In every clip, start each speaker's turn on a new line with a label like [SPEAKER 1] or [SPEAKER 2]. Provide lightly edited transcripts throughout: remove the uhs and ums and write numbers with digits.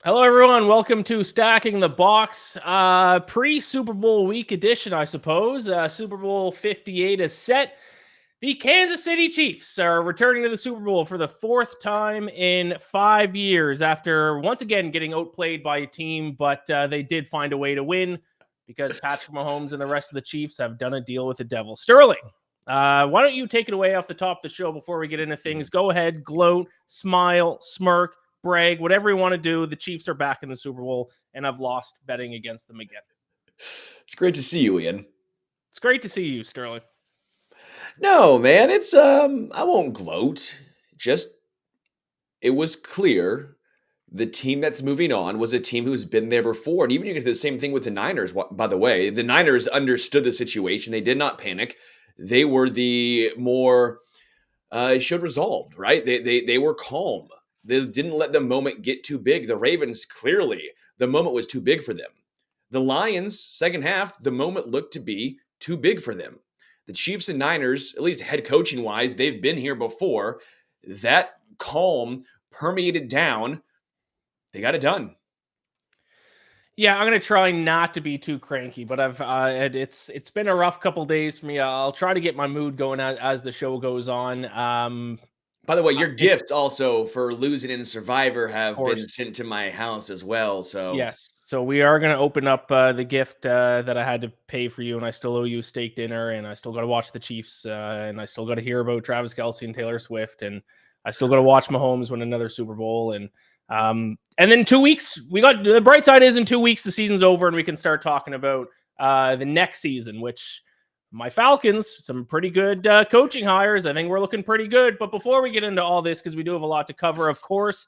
[SPEAKER 1] Hello, everyone. Welcome to Stacking the Box, pre-Super Bowl week edition, I suppose. Super Bowl 58 is set. The Kansas City Chiefs are returning to the Super Bowl for the fourth time in 5 years after once again getting outplayed by a team, but they did find a way to win because Patrick Mahomes and the rest of the Chiefs have done a deal with the devil. Sterling, why don't you take it away off the top of the show before we get into things? Go ahead, gloat, smile, smirk, brag, whatever you want to do. The Chiefs are back in the Super Bowl, and I've lost betting against them again.
[SPEAKER 2] It's great to see you, Ian.
[SPEAKER 1] It's great to see you, Sterling.
[SPEAKER 2] No, man, it's I won't gloat. Just it was clear the team that's moving on was a team who's been there before. And even you can do the same thing with the Niners, by the way. The Niners understood the situation. They did not panic. They were the more showed resolved, right? They were calm. They didn't let the moment get too big. The Ravens, clearly, the moment was too big for them. The Lions, second half, the moment looked to be too big for them. The Chiefs and Niners, at least head coaching wise, they've been here before. That calm permeated down. They got it done.
[SPEAKER 1] Yeah, I'm gonna try not to be too cranky, but it's been a rough couple days for me. I'll try to get my mood going as the show goes on.
[SPEAKER 2] By the way, your gifts also for losing in Survivor have been
[SPEAKER 1] course.
[SPEAKER 2] sent to my house as well. So
[SPEAKER 1] Yes, so we are gonna open up the gift that I had to pay for you, and I still owe you a steak dinner, and I still got to watch the Chiefs, and I still got to hear about Travis Kelce and Taylor Swift, and I still got to watch Mahomes win another Super Bowl, and then 2 weeks. We got the bright side is in 2 weeks the season's over, and we can start talking about the next season, which my Falcons, some pretty good coaching hires. I think we're looking pretty good. But before we get into all this, because we do have a lot to cover, of course.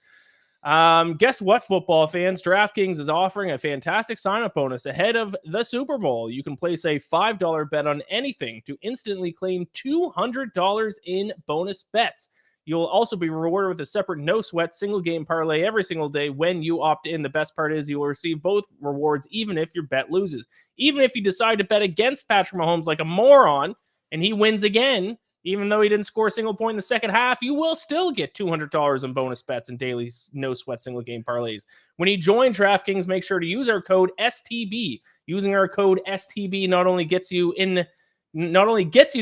[SPEAKER 1] Guess what, football fans? DraftKings is offering a fantastic sign-up bonus ahead of the Super Bowl. You can place a $5 bet on anything to instantly claim $200 in bonus bets. You'll also be rewarded with a separate no-sweat single-game parlay every single day when you opt in. The best part is you will receive both rewards even if your bet loses. Even if you decide to bet against Patrick Mahomes like a moron and he wins again, even though he didn't score a single point in the second half, you will still get $200 in bonus bets and daily no-sweat single-game parlays. When you join DraftKings, make sure to use our code STB. Using our code STB not only gets you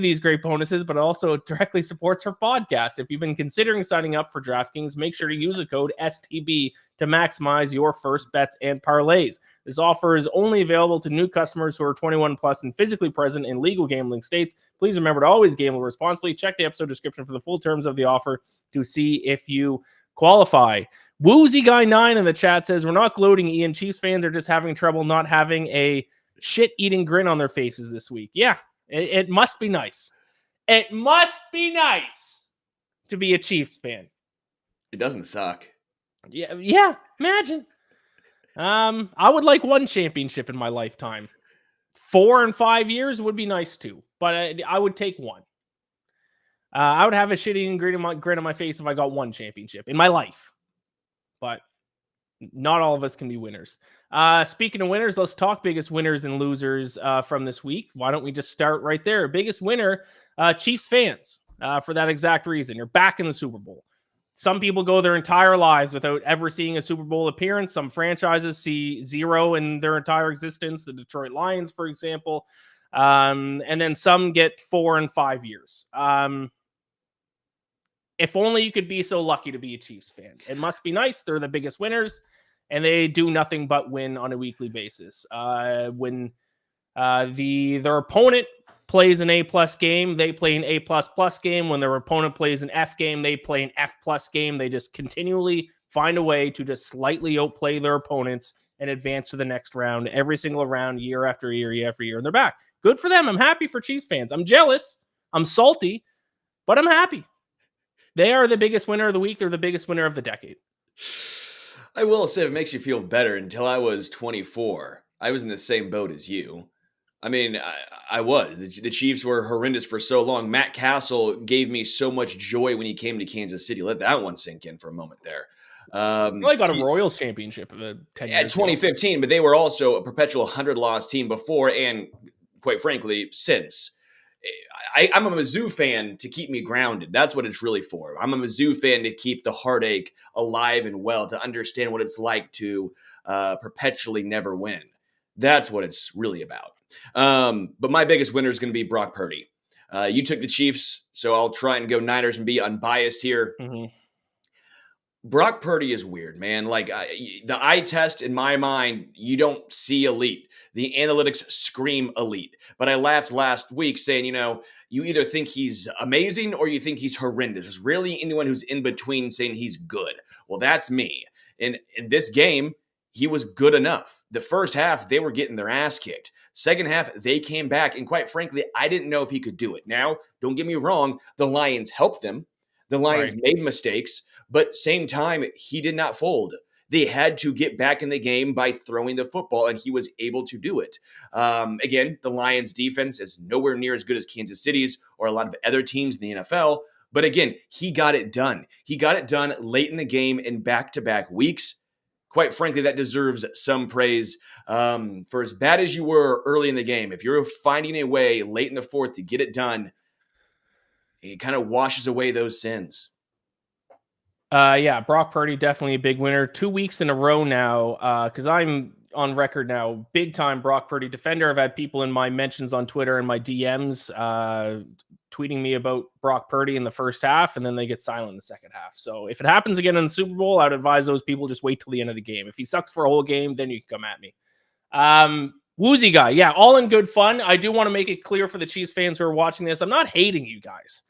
[SPEAKER 1] these great bonuses, but also directly supports our podcast. If you've been considering signing up for DraftKings, make sure to use the code STB to maximize your first bets and parlays. This offer is only available to new customers who are 21 plus and physically present in legal gambling states. Please remember to always gamble responsibly. Check the episode description for the full terms of the offer to see if you qualify. Woozy Guy 9 in the chat says, we're not gloating, Ian. Chiefs fans are just having trouble not having a shit-eating grin on their faces this week. Yeah. It must be nice. It must be nice to be a Chiefs fan.
[SPEAKER 2] it doesn't suck.
[SPEAKER 1] Yeah. Imagine. I would like one championship in my lifetime. 4 and 5 years would be nice too, but I would take one. I would have a shitty grin on my face if I got one championship in my life, but not all of us can be winners. Speaking of winners, let's talk biggest winners and losers from this week. Why don't we just start right there? Biggest winner, Chiefs fans, for that exact reason. You're back in the Super Bowl. Some people go their entire lives without ever seeing a Super Bowl appearance. Some franchises see zero in their entire existence. The Detroit Lions, for example. And then some get 4 and 5 years. If only you could be so lucky to be a Chiefs fan. It must be nice. They're the biggest winners, and they do nothing but win on a weekly basis. When their opponent plays an A+ game, they play an A++ game. When their opponent plays an F game, they play an F+ game. They just continually find a way to just slightly outplay their opponents and advance to the next round every single round, year after year, and they're back. Good for them. I'm happy for Chiefs fans. I'm jealous. I'm salty, but I'm happy. They are the biggest winner of the week. They're the biggest winner of the decade.
[SPEAKER 2] I will say it makes you feel better. Until I was 24, I was in the same boat as you. I mean, I was. The Chiefs were horrendous for so long. Matt Castle gave me so much joy when he came to Kansas City. Let that one sink in for a moment there.
[SPEAKER 1] I got a Royals championship 10 years
[SPEAKER 2] at 2015, but they were also a perpetual 100-loss team before and, quite frankly, since. I'm a Mizzou fan to keep me grounded. That's what it's really for. I'm a Mizzou fan to keep the heartache alive and well, to understand what it's like to perpetually never win. That's what it's really about. But my biggest winner is going to be Brock Purdy. You took the Chiefs, so I'll try and go Niners and be unbiased here.
[SPEAKER 1] Mm-hmm.
[SPEAKER 2] Brock Purdy is weird, man. Like the eye test in my mind, you don't see elite. The analytics scream elite. But I laughed last week saying, you either think he's amazing or you think he's horrendous. There's rarely anyone who's in between saying he's good. Well, that's me. And in this game, he was good enough. The first half, they were getting their ass kicked. Second half, they came back. And quite frankly, I didn't know if he could do it. Now, don't get me wrong. The Lions helped them. The Lions made mistakes. But same time, he did not fold. They had to get back in the game by throwing the football, and he was able to do it. Again, the Lions' defense is nowhere near as good as Kansas City's or a lot of other teams in the NFL. But again, he got it done. He got it done late in the game in back-to-back weeks. Quite frankly, that deserves some praise. For as bad as you were early in the game, if you're finding a way late in the fourth to get it done, it kind of washes away those sins.
[SPEAKER 1] Yeah, Brock Purdy, definitely a big winner. 2 weeks in a row now, because I'm on record now, big time Brock Purdy defender. I've had people in my mentions on Twitter and my DMs tweeting me about Brock Purdy in the first half, and then they get silent in the second half. So if it happens again in the Super Bowl, I'd advise those people just wait till the end of the game. If he sucks for a whole game, then you can come at me. Woozy guy, yeah, all in good fun. I do want to make it clear for the Chiefs fans who are watching this, I'm not hating you guys.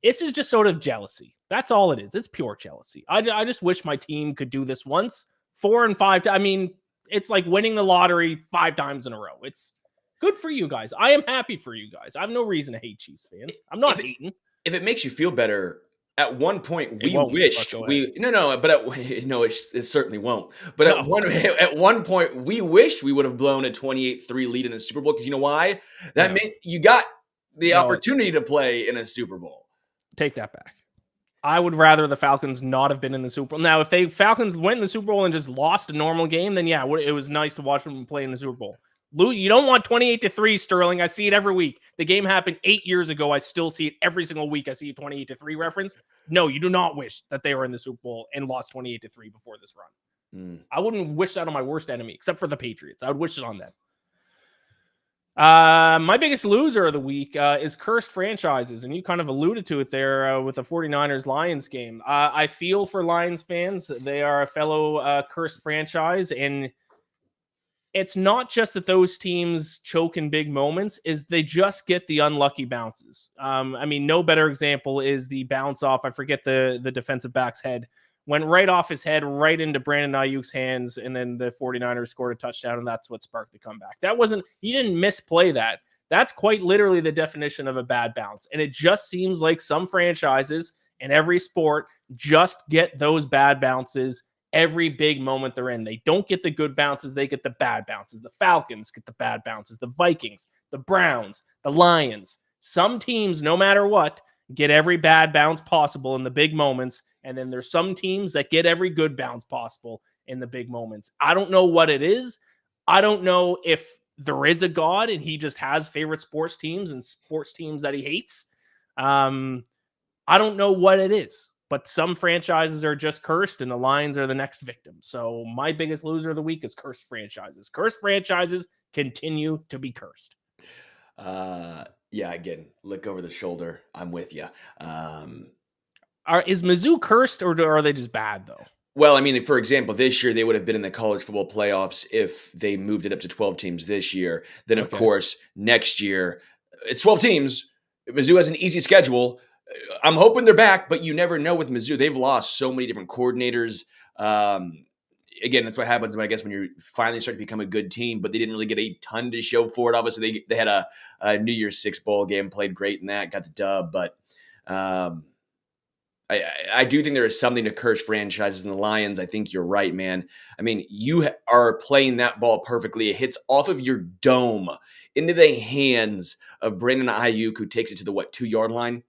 [SPEAKER 1] This is just sort of jealousy. That's all it is. It's pure jealousy. I just wish my team could do this once, 4 and 5. I mean, it's like winning the lottery 5 times in a row. It's good for you guys. I am happy for you guys. I have no reason to hate Chiefs fans. I'm not hating.
[SPEAKER 2] If it makes you feel better, at one point we wished it certainly won't. But at one point we wished we would have blown a 28-3 lead in the Super Bowl, because you know why? That meant you got the opportunity to play in a Super Bowl.
[SPEAKER 1] Take that back. I would rather the Falcons not have been in the Super Bowl. Now, if Falcons went in the Super Bowl and just lost a normal game, then yeah, it was nice to watch them play in the Super Bowl. Lou, you don't want 28-3, Sterling. I see it every week. The game happened 8 years ago. I still see it every single week. I see a 28-3 reference. No, you do not wish that they were in the Super Bowl and lost 28-3 before this run. I wouldn't wish that on my worst enemy, except for the Patriots. I would wish it on them. My biggest loser of the week is cursed franchises, and you kind of alluded to it there with the 49ers-Lions game. I feel for Lions fans. They are a fellow cursed franchise, and it's not just that those teams choke in big moments, is they just get the unlucky bounces. I mean, no better example is the bounce off, I forget the defensive back's head, went right off his head, right into Brandon Ayuk's hands, and then the 49ers scored a touchdown, and that's what sparked the comeback. He didn't misplay that. That's quite literally the definition of a bad bounce. And it just seems like some franchises in every sport just get those bad bounces every big moment they're in. They don't get the good bounces, they get the bad bounces. The Falcons get the bad bounces, the Vikings, the Browns, the Lions. Some teams, no matter what, get every bad bounce possible in the big moments. And then there's some teams that get every good bounce possible in the big moments. I don't know what it is. I don't know if there is a God and he just has favorite sports teams and sports teams that he hates. I don't know what it is, but some franchises are just cursed and the Lions are the next victim. So my biggest loser of the week is cursed franchises. Cursed franchises continue to be cursed.
[SPEAKER 2] Yeah, again, look over the shoulder. I'm with you.
[SPEAKER 1] Is Mizzou cursed or are they just bad, though?
[SPEAKER 2] Well, I mean, for example, this year they would have been in the college football playoffs if they moved it up to 12 teams this year. Then, of course, next year, it's 12 teams. Mizzou has an easy schedule. I'm hoping they're back, but you never know with Mizzou. They've lost so many different coordinators. Again, that's what happens when you finally start to become a good team, but they didn't really get a ton to show for it. Obviously, they had a New Year's Six bowl game, played great in that, got the dub, but I do think there is something to curse franchises in the Lions. I think you're right, man. I mean, you are playing that ball perfectly. It hits off of your dome into the hands of Brandon Ayuk, who takes it to the 2-yard line,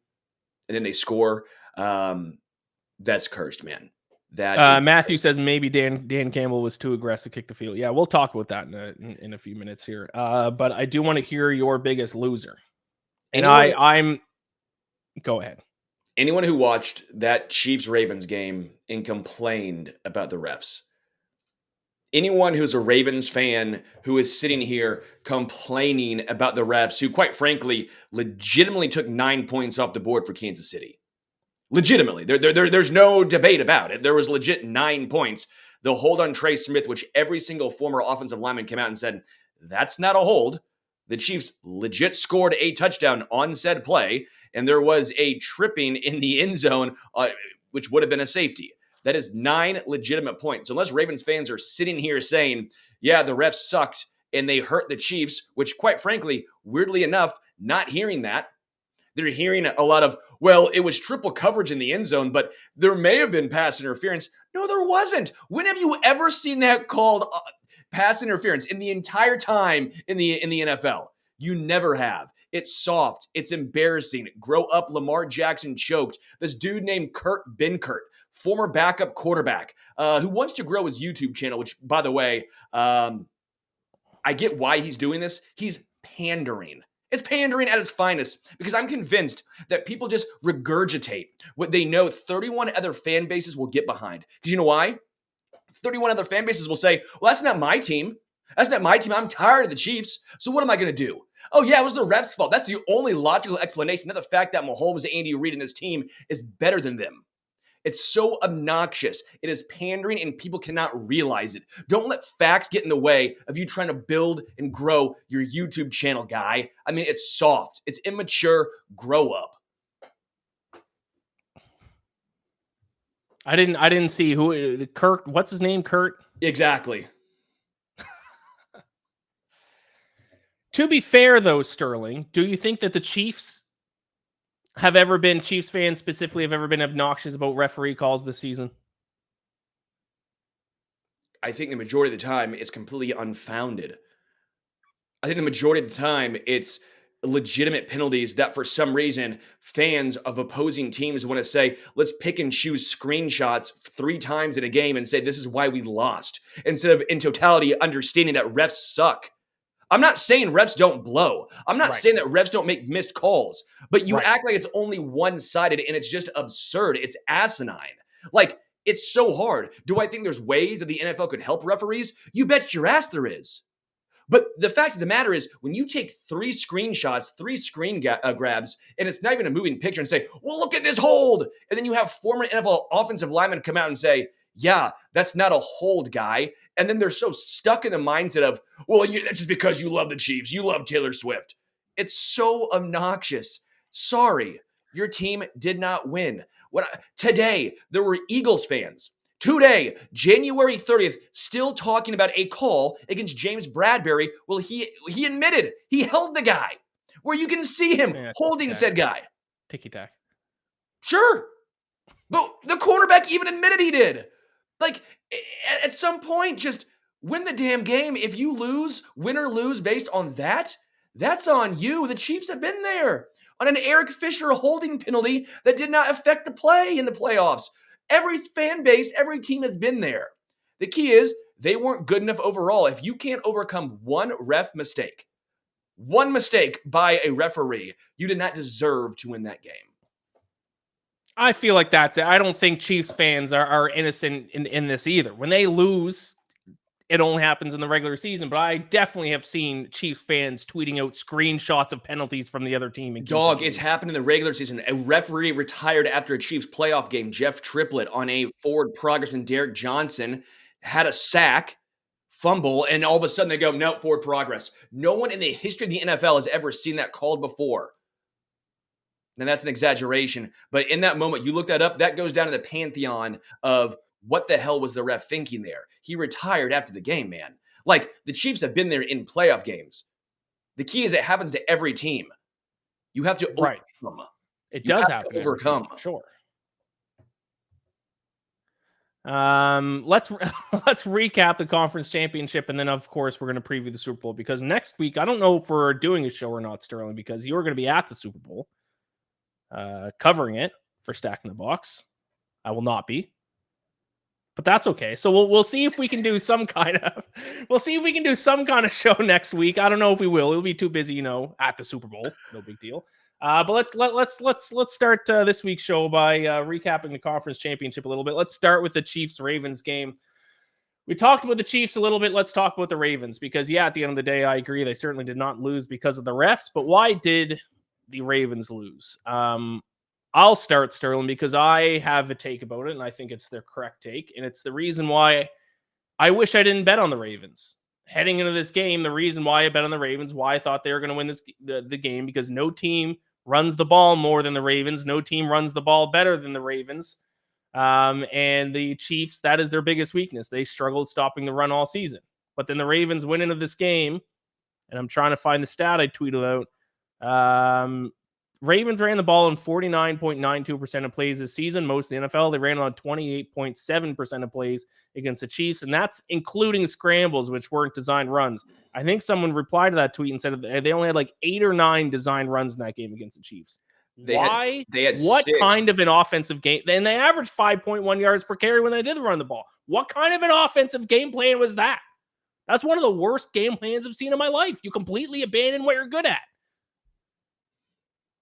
[SPEAKER 2] and then they score. That's cursed, man.
[SPEAKER 1] Matthew says maybe Dan Campbell was too aggressive to kick the field. Yeah, we'll talk about that in a few minutes here. But I do want to hear your biggest loser. And
[SPEAKER 2] Anyone,
[SPEAKER 1] I'm go ahead.
[SPEAKER 2] anyone who watched that Chiefs-Ravens game and complained about the refs, anyone who's a Ravens fan who is sitting here complaining about the refs, who quite frankly legitimately took 9 points off the board for Kansas City. Legitimately. There's no debate about it. There was legit 9 points. The hold on Trey Smith, which every single former offensive lineman came out and said, that's not a hold. The Chiefs legit scored a touchdown on said play, and there was a tripping in the end zone, which would have been a safety. That is 9 legitimate points. So unless Ravens fans are sitting here saying, yeah, the refs sucked and they hurt the Chiefs, which quite frankly, weirdly enough, not hearing that. They're hearing a lot of, well, it was triple coverage in the end zone, but there may have been pass interference. No, there wasn't. When have you ever seen that called pass interference in the entire time in the NFL? You never have. It's soft. It's embarrassing. Grow up. Lamar Jackson choked. This dude named Kurt Benkert, former backup quarterback, who wants to grow his YouTube channel, which, by the way, I get why he's doing this. He's pandering. It's pandering at its finest, because I'm convinced that people just regurgitate what they know 31 other fan bases will get behind. Because you know why? 31 other fan bases will say, well, that's not my team. That's not my team. I'm tired of the Chiefs. So what am I going to do? Oh, yeah, it was the refs' fault. That's the only logical explanation, not the fact that Mahomes, Andy Reid, and this team is better than them. It's so obnoxious. It is pandering, and people cannot realize it. Don't let facts get in the way of you trying to build and grow your YouTube channel, guy. I mean, it's soft. It's immature. Grow up.
[SPEAKER 1] I didn't see who Kurt. What's his name? Kurt.
[SPEAKER 2] Exactly.
[SPEAKER 1] To be fair, though, Sterling, do you think that the Chiefs fans specifically have ever been obnoxious about referee calls this season?
[SPEAKER 2] I think the majority of the time it's completely unfounded. I think the majority of the time it's legitimate penalties that for some reason fans of opposing teams want to say, let's pick and choose screenshots 3 times in a game and say this is why we lost, instead of in totality understanding that refs suck. I'm not saying refs don't blow. I'm not saying that refs don't make missed calls, but you act like it's only one-sided, and it's just absurd. It's asinine. Like, it's so hard. Do I think there's ways that the NFL could help referees? You bet your ass there is. But the fact of the matter is, when you take 3 screenshots, 3 screen grabs, and it's not even a moving picture, and say, well, look at this hold, and then you have former NFL offensive linemen come out and say, yeah, that's not a hold, guy. And then they're so stuck in the mindset of, well, that's just because you love the Chiefs. You love Taylor Swift. It's so obnoxious. Sorry, your team did not win. Today, there were Eagles fans. Today, January 30th, still talking about a call against James Bradbury. Well, he admitted he held the guy, where you can see him holding said guy.
[SPEAKER 1] Ticky-tack.
[SPEAKER 2] Sure. But the quarterback even admitted he did. Like, at some point, just win the damn game. If you lose, win or lose based on that, that's on you. The Chiefs have been there on an Eric Fisher holding penalty that did not affect the play in the playoffs. Every fan base, every team has been there. The key is they weren't good enough overall. If you can't overcome one mistake by a referee, you did not deserve to win that game.
[SPEAKER 1] I feel like that's it. I don't think Chiefs fans are innocent in this either. When they lose, it only happens in the regular season. But I definitely have seen Chiefs fans tweeting out screenshots of penalties from the other team.
[SPEAKER 2] Dog, it's happened in the regular season. A referee retired after a Chiefs playoff game. Jeff Triplett, on a forward progress when Derek Johnson had a sack, fumble, and all of a sudden they go, no, forward progress. No one in the history of the NFL has ever seen that called before. Now, that's an exaggeration, but in that moment, you look that up, that goes down to the pantheon of what the hell was the ref thinking there? He retired after the game, man. Like, the Chiefs have been there in playoff games. The key is it happens to every team. You have to overcome.
[SPEAKER 1] It does happen to overcome. For sure. Let's recap the conference championship, and then of course we're going to preview the Super Bowl, because next week, I don't know if we're doing a show or not, Sterling, because you're going to be at the Super Bowl. Covering it for Stacking the Box. I will not be, but that's okay. So we'll see if we can do some kind of show next week. I don't know if we will. It'll be too busy, at the Super Bowl. No big deal. But let's start this week's show by recapping the conference championship a little bit. Let's start with the Chiefs-Ravens game. We talked about the Chiefs a little bit. Let's talk about the Ravens because, yeah, at the end of the day, I agree. They certainly did not lose because of the refs. But why did the Ravens lose? I'll start, Sterling, because I have a take about it, and I think it's the correct take. And it's the reason why I wish I didn't bet on the Ravens. Heading into this game, the reason why I bet on the Ravens, why I thought they were going to win the game, because no team runs the ball more than the Ravens. No team runs the ball better than the Ravens. And the Chiefs, that is their biggest weakness. They struggled stopping the run all season. But then the Ravens went into this game, and I'm trying to find the stat I tweeted out. Ravens ran the ball in 49.92% of plays this season. Most of the NFL, they ran on 28.7% of plays against the Chiefs, and that's including scrambles, which weren't designed runs. I think someone replied to that tweet and said they only had like 8 or 9 designed runs in that game against the Chiefs.
[SPEAKER 2] They
[SPEAKER 1] Why?
[SPEAKER 2] had
[SPEAKER 1] What
[SPEAKER 2] 6.
[SPEAKER 1] kind of an offensive game? And they averaged 5.1 yards per carry when they did run the ball. What kind of an offensive game plan was that? That's one of the worst game plans I've seen in my life. You completely abandon what you're good at.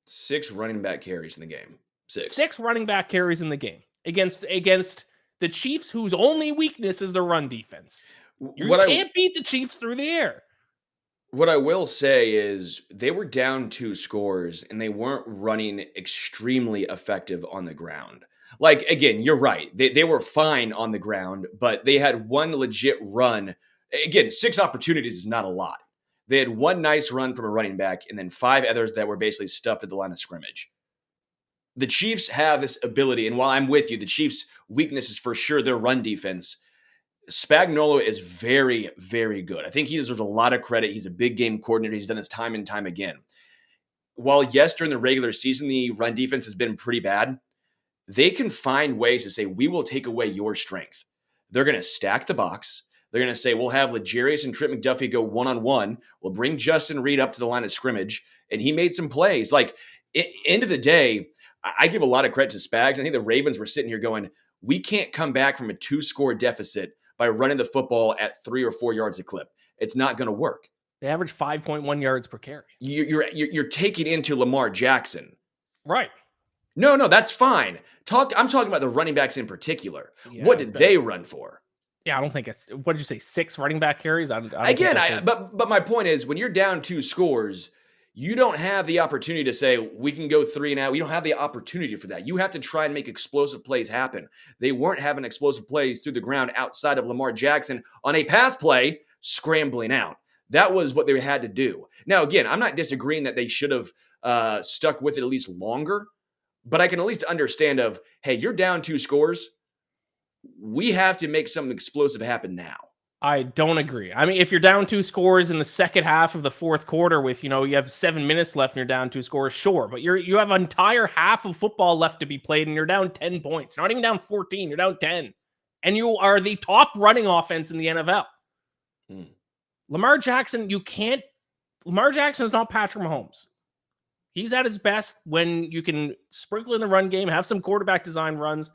[SPEAKER 2] 6 running back carries in the game.
[SPEAKER 1] 6 running back carries in the game against the Chiefs, whose only weakness is the run defense. You can't beat the Chiefs through the air.
[SPEAKER 2] What I will say is they were down 2 scores and they weren't running extremely effective on the ground. Like, again, you're right. They were fine on the ground, but they had one legit run. Again, 6 opportunities is not a lot. They had one nice run from a running back and then 5 others that were basically stuffed at the line of scrimmage. The Chiefs have this ability, and while I'm with you, the Chiefs' weakness is for sure their run defense. Spagnuolo is very, very good. I think he deserves a lot of credit. He's a big game coordinator. He's done this time and time again. While, yes, during the regular season, the run defense has been pretty bad, they can find ways to say, we will take away your strength. They're going to stack the box. They're going to say, we'll have L'Jarius and Trent McDuffie go one-on-one. We'll bring Justin Reed up to the line of scrimmage. And he made some plays. Like, end of the day, I give a lot of credit to Spags. I think the Ravens were sitting here going, we can't come back from a 2-score deficit by running the football at 3 or 4 yards a clip. It's not going to work.
[SPEAKER 1] They average 5.1 yards per carry.
[SPEAKER 2] You're taking into Lamar Jackson.
[SPEAKER 1] Right.
[SPEAKER 2] No, that's fine. I'm talking about the running backs in particular. Yeah, what did they run for?
[SPEAKER 1] Yeah, I don't think it's, what did you say, 6 running back carries?
[SPEAKER 2] But my point is, when you're down 2 scores, you don't have the opportunity to say, we can go 3 and out. We don't have the opportunity for that. You have to try and make explosive plays happen. They weren't having explosive plays through the ground outside of Lamar Jackson on a pass play, scrambling out. That was what they had to do. Now, again, I'm not disagreeing that they should have stuck with it at least longer, but I can at least understand of, hey, you're down 2 scores. We have to make something explosive happen now.
[SPEAKER 1] I don't agree. I mean, if you're down 2 scores in the second half of the fourth quarter with, you have 7 minutes left and you're down 2 scores, sure. But you have an entire half of football left to be played and you're down 10 points. You're not even down 14. You're down 10. And you are the top running offense in the NFL. Lamar Jackson, Lamar Jackson is not Patrick Mahomes. He's at his best when you can sprinkle in the run game, have some quarterback design runs.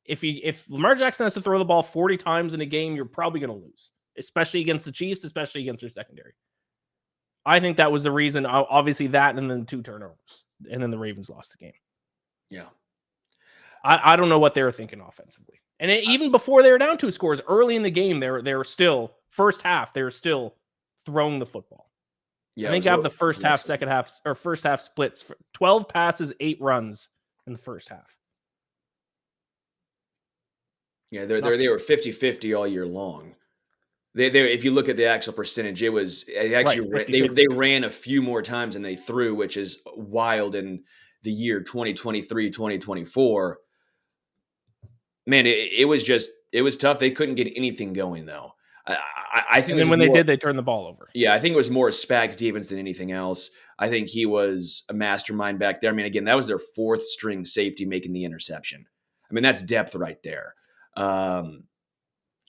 [SPEAKER 1] If Lamar Jackson has to throw the ball 40 times in a game, you're probably going to lose, especially against the Chiefs, especially against their secondary. I think that was the reason, obviously that and then 2 turnovers, and then the Ravens lost the game.
[SPEAKER 2] Yeah.
[SPEAKER 1] I don't know what they were thinking offensively. And even before they were down 2 scores, early in the game, they were still, first half, they were still throwing the football. Yeah, I think I have the first half, second half, or first half splits. 12 passes, 8 runs in the first half.
[SPEAKER 2] Yeah, they were 50-50 all year long. They if you look at the actual percentage, it actually right, they ran a few more times than they threw, which is wild in the year 2023, 2024. Man, it was tough. They couldn't get anything going though. I think,
[SPEAKER 1] and then when they did, they turned the ball over.
[SPEAKER 2] Yeah, I think it was more Spags defense than anything else. I think he was a mastermind back there. I mean, again, that was their 4th string safety making the interception. I mean, that's depth right there.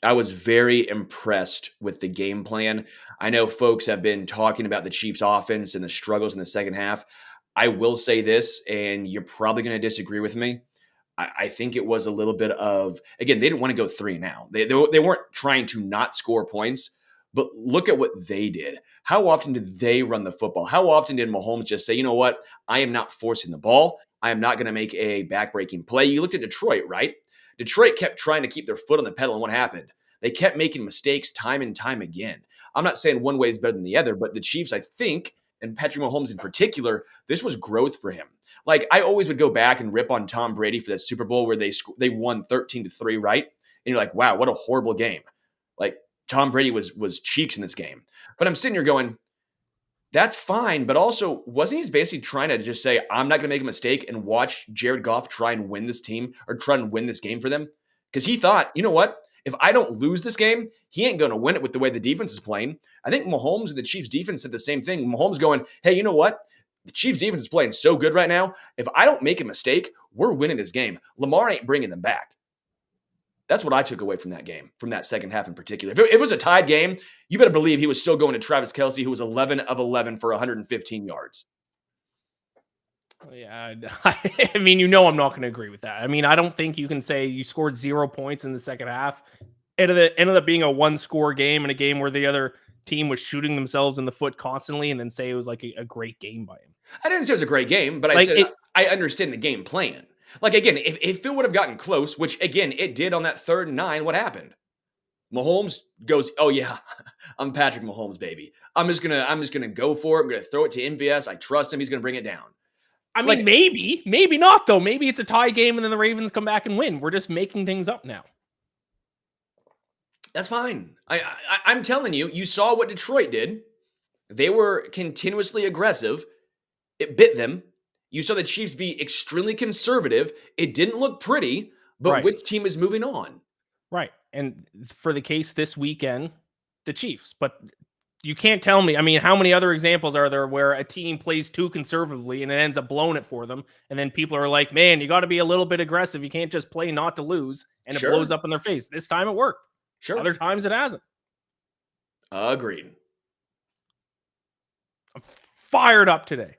[SPEAKER 2] I was very impressed with the game plan. I know folks have been talking about the Chiefs offense and the struggles in the second half. I will say this, and you're probably going to disagree with me. I think it was a little bit of, again, they didn't want to go 3 and out. They weren't trying to not score points, But look at what they did. How often did they run the football? How often did Mahomes just say, you know what? I am not forcing the ball. I am not going to make a back-breaking play. You looked at Detroit, right? Detroit kept trying to keep their foot on the pedal, and what happened? They kept making mistakes time and time again. I'm not saying one way is better than the other, but the Chiefs, I think, and Patrick Mahomes in particular, this was growth for him. Like, I always would go back and rip on Tom Brady for that Super Bowl where they won 13-3, right? And you're like, wow, what a horrible game. Like, Tom Brady was cheeks in this game. But I'm sitting here going, that's fine. But also, wasn't he basically trying to just say, I'm not going to make a mistake and watch Jared Goff try and win this team or try and win this game for them? Because he thought, you know what? If I don't lose this game, he ain't going to win it with the way the defense is playing. I think Mahomes and the Chiefs defense said the same thing. Mahomes going, hey, you know what? The Chiefs defense is playing so good right now. If I don't make a mistake, we're winning this game. Lamar ain't bringing them back. That's what I took away from that game, from that second half in particular. If it was a tied game, you better believe he was still going to Travis Kelce, who was 11 of 11 for 115 yards.
[SPEAKER 1] Yeah, I mean, I'm not going to agree with that. I mean, I don't think you can say you scored 0 points in the second half. It ended up being a one-score game and a game where the other team was shooting themselves in the foot constantly, and then say it was like a great game by him.
[SPEAKER 2] I didn't say it was a great game, but I said I understand the game plan. Like, again, if it would have gotten close, which, again, it did on that 3rd and 9, what happened? Mahomes goes, oh, yeah, I'm Patrick Mahomes, baby. I'm just gonna go for it. I'm going to throw it to MVS. I trust him. He's going to bring it down.
[SPEAKER 1] I mean, maybe not, though. Maybe it's a tie game and then the Ravens come back and win. We're just making things up now.
[SPEAKER 2] That's fine. I'm telling you, you saw what Detroit did. They were continuously aggressive. It bit them. You saw the Chiefs be extremely conservative. It didn't look pretty, but right. Which team is moving on?
[SPEAKER 1] Right. And for the case this weekend, the Chiefs. But you can't tell me, I mean, how many other examples are there where a team plays too conservatively and it ends up blowing it for them? And then people are like, man, you got to be a little bit aggressive. You can't just play not to lose. And It blows up in their face. This time it worked.
[SPEAKER 2] Sure.
[SPEAKER 1] Other times it hasn't.
[SPEAKER 2] Agreed.
[SPEAKER 1] I'm fired up today.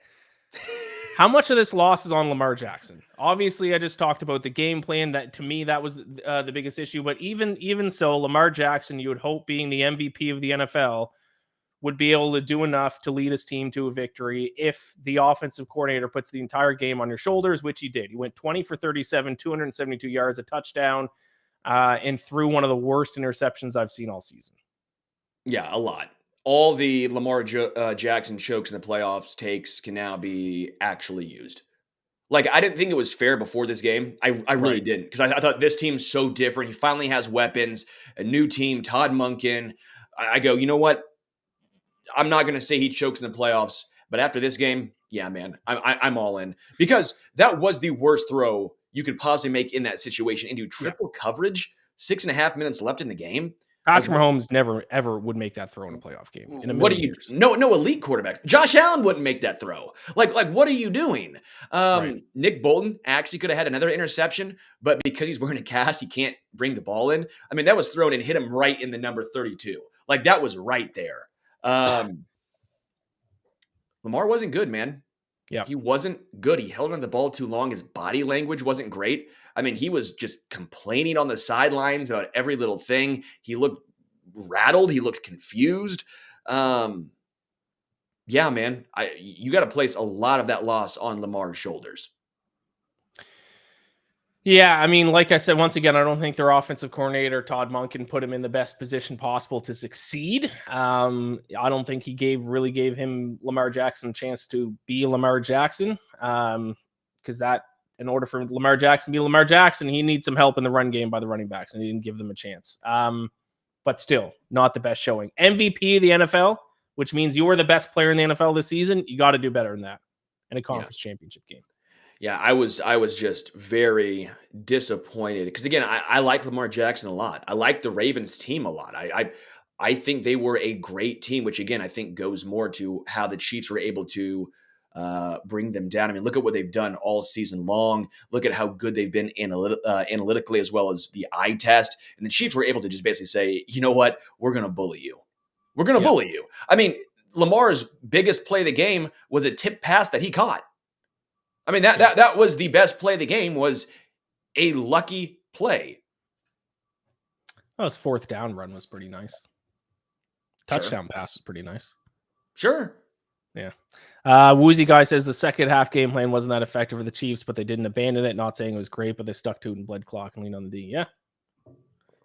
[SPEAKER 1] How much of this loss is on Lamar Jackson? Obviously, I just talked about the game plan. That to me, that was the biggest issue. But even so, Lamar Jackson, you would hope, being the MVP of the NFL, would be able to do enough to lead his team to a victory if the offensive coordinator puts the entire game on your shoulders, which he did. He went 20 for 37, 272 yards, a touchdown, and threw one of the worst interceptions I've seen all season.
[SPEAKER 2] Yeah, a lot. All the Lamar Jackson chokes in the playoffs takes can now be actually used. Like, I didn't think it was fair before this game. I really didn't, because I thought this team's so different. He finally has weapons, a new team, Todd Monken. I go, you know what? I'm not going to say he chokes in the playoffs, but after this game, yeah, man, I'm all in. Because that was the worst throw you could possibly make in that situation. Into triple coverage, 6.5 minutes left in the game.
[SPEAKER 1] Patrick Mahomes never, ever would make that throw in a playoff game. In a
[SPEAKER 2] what are you?
[SPEAKER 1] Years.
[SPEAKER 2] No elite quarterbacks. Josh Allen wouldn't make that throw. Like, what are you doing? Nick Bolton actually could have had another interception, but because he's wearing a cast, he can't bring the ball in. I mean, that was thrown and hit him right in the number 32. Like, that was right there. Lamar wasn't good, man.
[SPEAKER 1] Yeah,
[SPEAKER 2] he wasn't good. He held on the ball too long. His body language wasn't great. I mean, he was just complaining on the sidelines about every little thing. He looked rattled. He looked confused. Yeah, man, you got to place a lot of that loss on Lamar's shoulders.
[SPEAKER 1] Yeah, I mean, like I said, once again, I don't think their offensive coordinator, Todd Monken, put him in the best position possible to succeed. I don't think he really gave him, Lamar Jackson, a chance to be Lamar Jackson. Because in order for Lamar Jackson to be Lamar Jackson, he needs some help in the run game by the running backs, and he didn't give them a chance. But still, not the best showing. MVP of the NFL, which means you are the best player in the NFL this season. You got to do better than that in a conference championship game.
[SPEAKER 2] Yeah, I was just very disappointed because, again, I like Lamar Jackson a lot. I like the Ravens team a lot. I think they were a great team, which, again, I think goes more to how the Chiefs were able to bring them down. I mean, look at what they've done all season long. Look at how good they've been analytically, as well as the eye test. And the Chiefs were able to just basically say, you know what? We're going to bully you. We're going to bully you. I mean, Lamar's biggest play of the game was a tip pass that he caught. I mean, that was the best play of the game, was a lucky play.
[SPEAKER 1] Oh, his fourth down run was pretty nice. Touchdown pass was pretty nice.
[SPEAKER 2] Sure.
[SPEAKER 1] Yeah. Woozy Guy says the second half game plan wasn't that effective for the Chiefs, but they didn't abandon it. Not saying it was great, but they stuck to it and bled clock and leaned on the D. Yeah.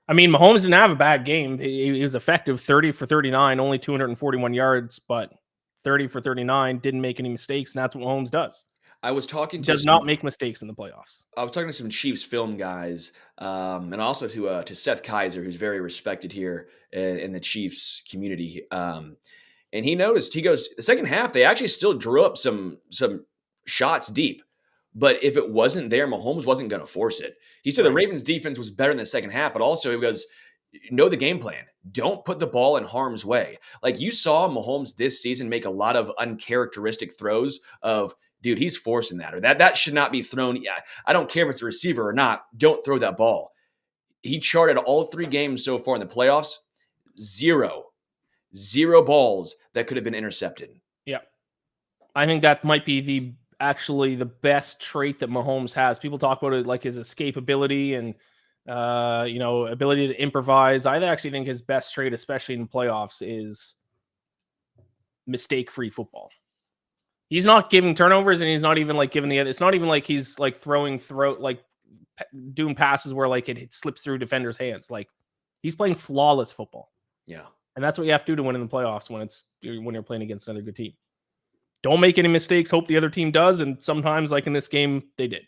[SPEAKER 1] I mean, Mahomes didn't have a bad game. He was effective, 30 for 39, only 241 yards, but 30 for 39, didn't make any mistakes, and that's what Mahomes does.
[SPEAKER 2] I was talking
[SPEAKER 1] He
[SPEAKER 2] to
[SPEAKER 1] does not make mistakes in the playoffs.
[SPEAKER 2] I was talking to some Chiefs film guys, and also to Seth Kaiser, who's very respected here in the Chiefs community. And he noticed, he goes, the second half, they actually still drew up some shots deep. But if it wasn't there, Mahomes wasn't going to force it. He said the Ravens defense was better in the second half, but also he goes, know the game plan. Don't put the ball in harm's way. Like you saw Mahomes this season make a lot of uncharacteristic throws of, dude, he's forcing that, or that should not be thrown. Yeah, I don't care if it's a receiver or not. Don't throw that ball. He charted all 3 games so far in the playoffs, zero balls that could have been intercepted.
[SPEAKER 1] Yeah. I think that might be actually the best trait that Mahomes has. People talk about it like his escapability and ability to improvise. I actually think his best trait, especially in playoffs, is mistake-free football. He's not giving turnovers, and he's not even like giving it's not even like he's like doing passes where like it slips through defenders' hands. Like he's playing flawless football.
[SPEAKER 2] Yeah.
[SPEAKER 1] And that's what you have to do to win in the playoffs when you're playing against another good team. Don't make any mistakes. Hope the other team does. And sometimes, like in this game, they did.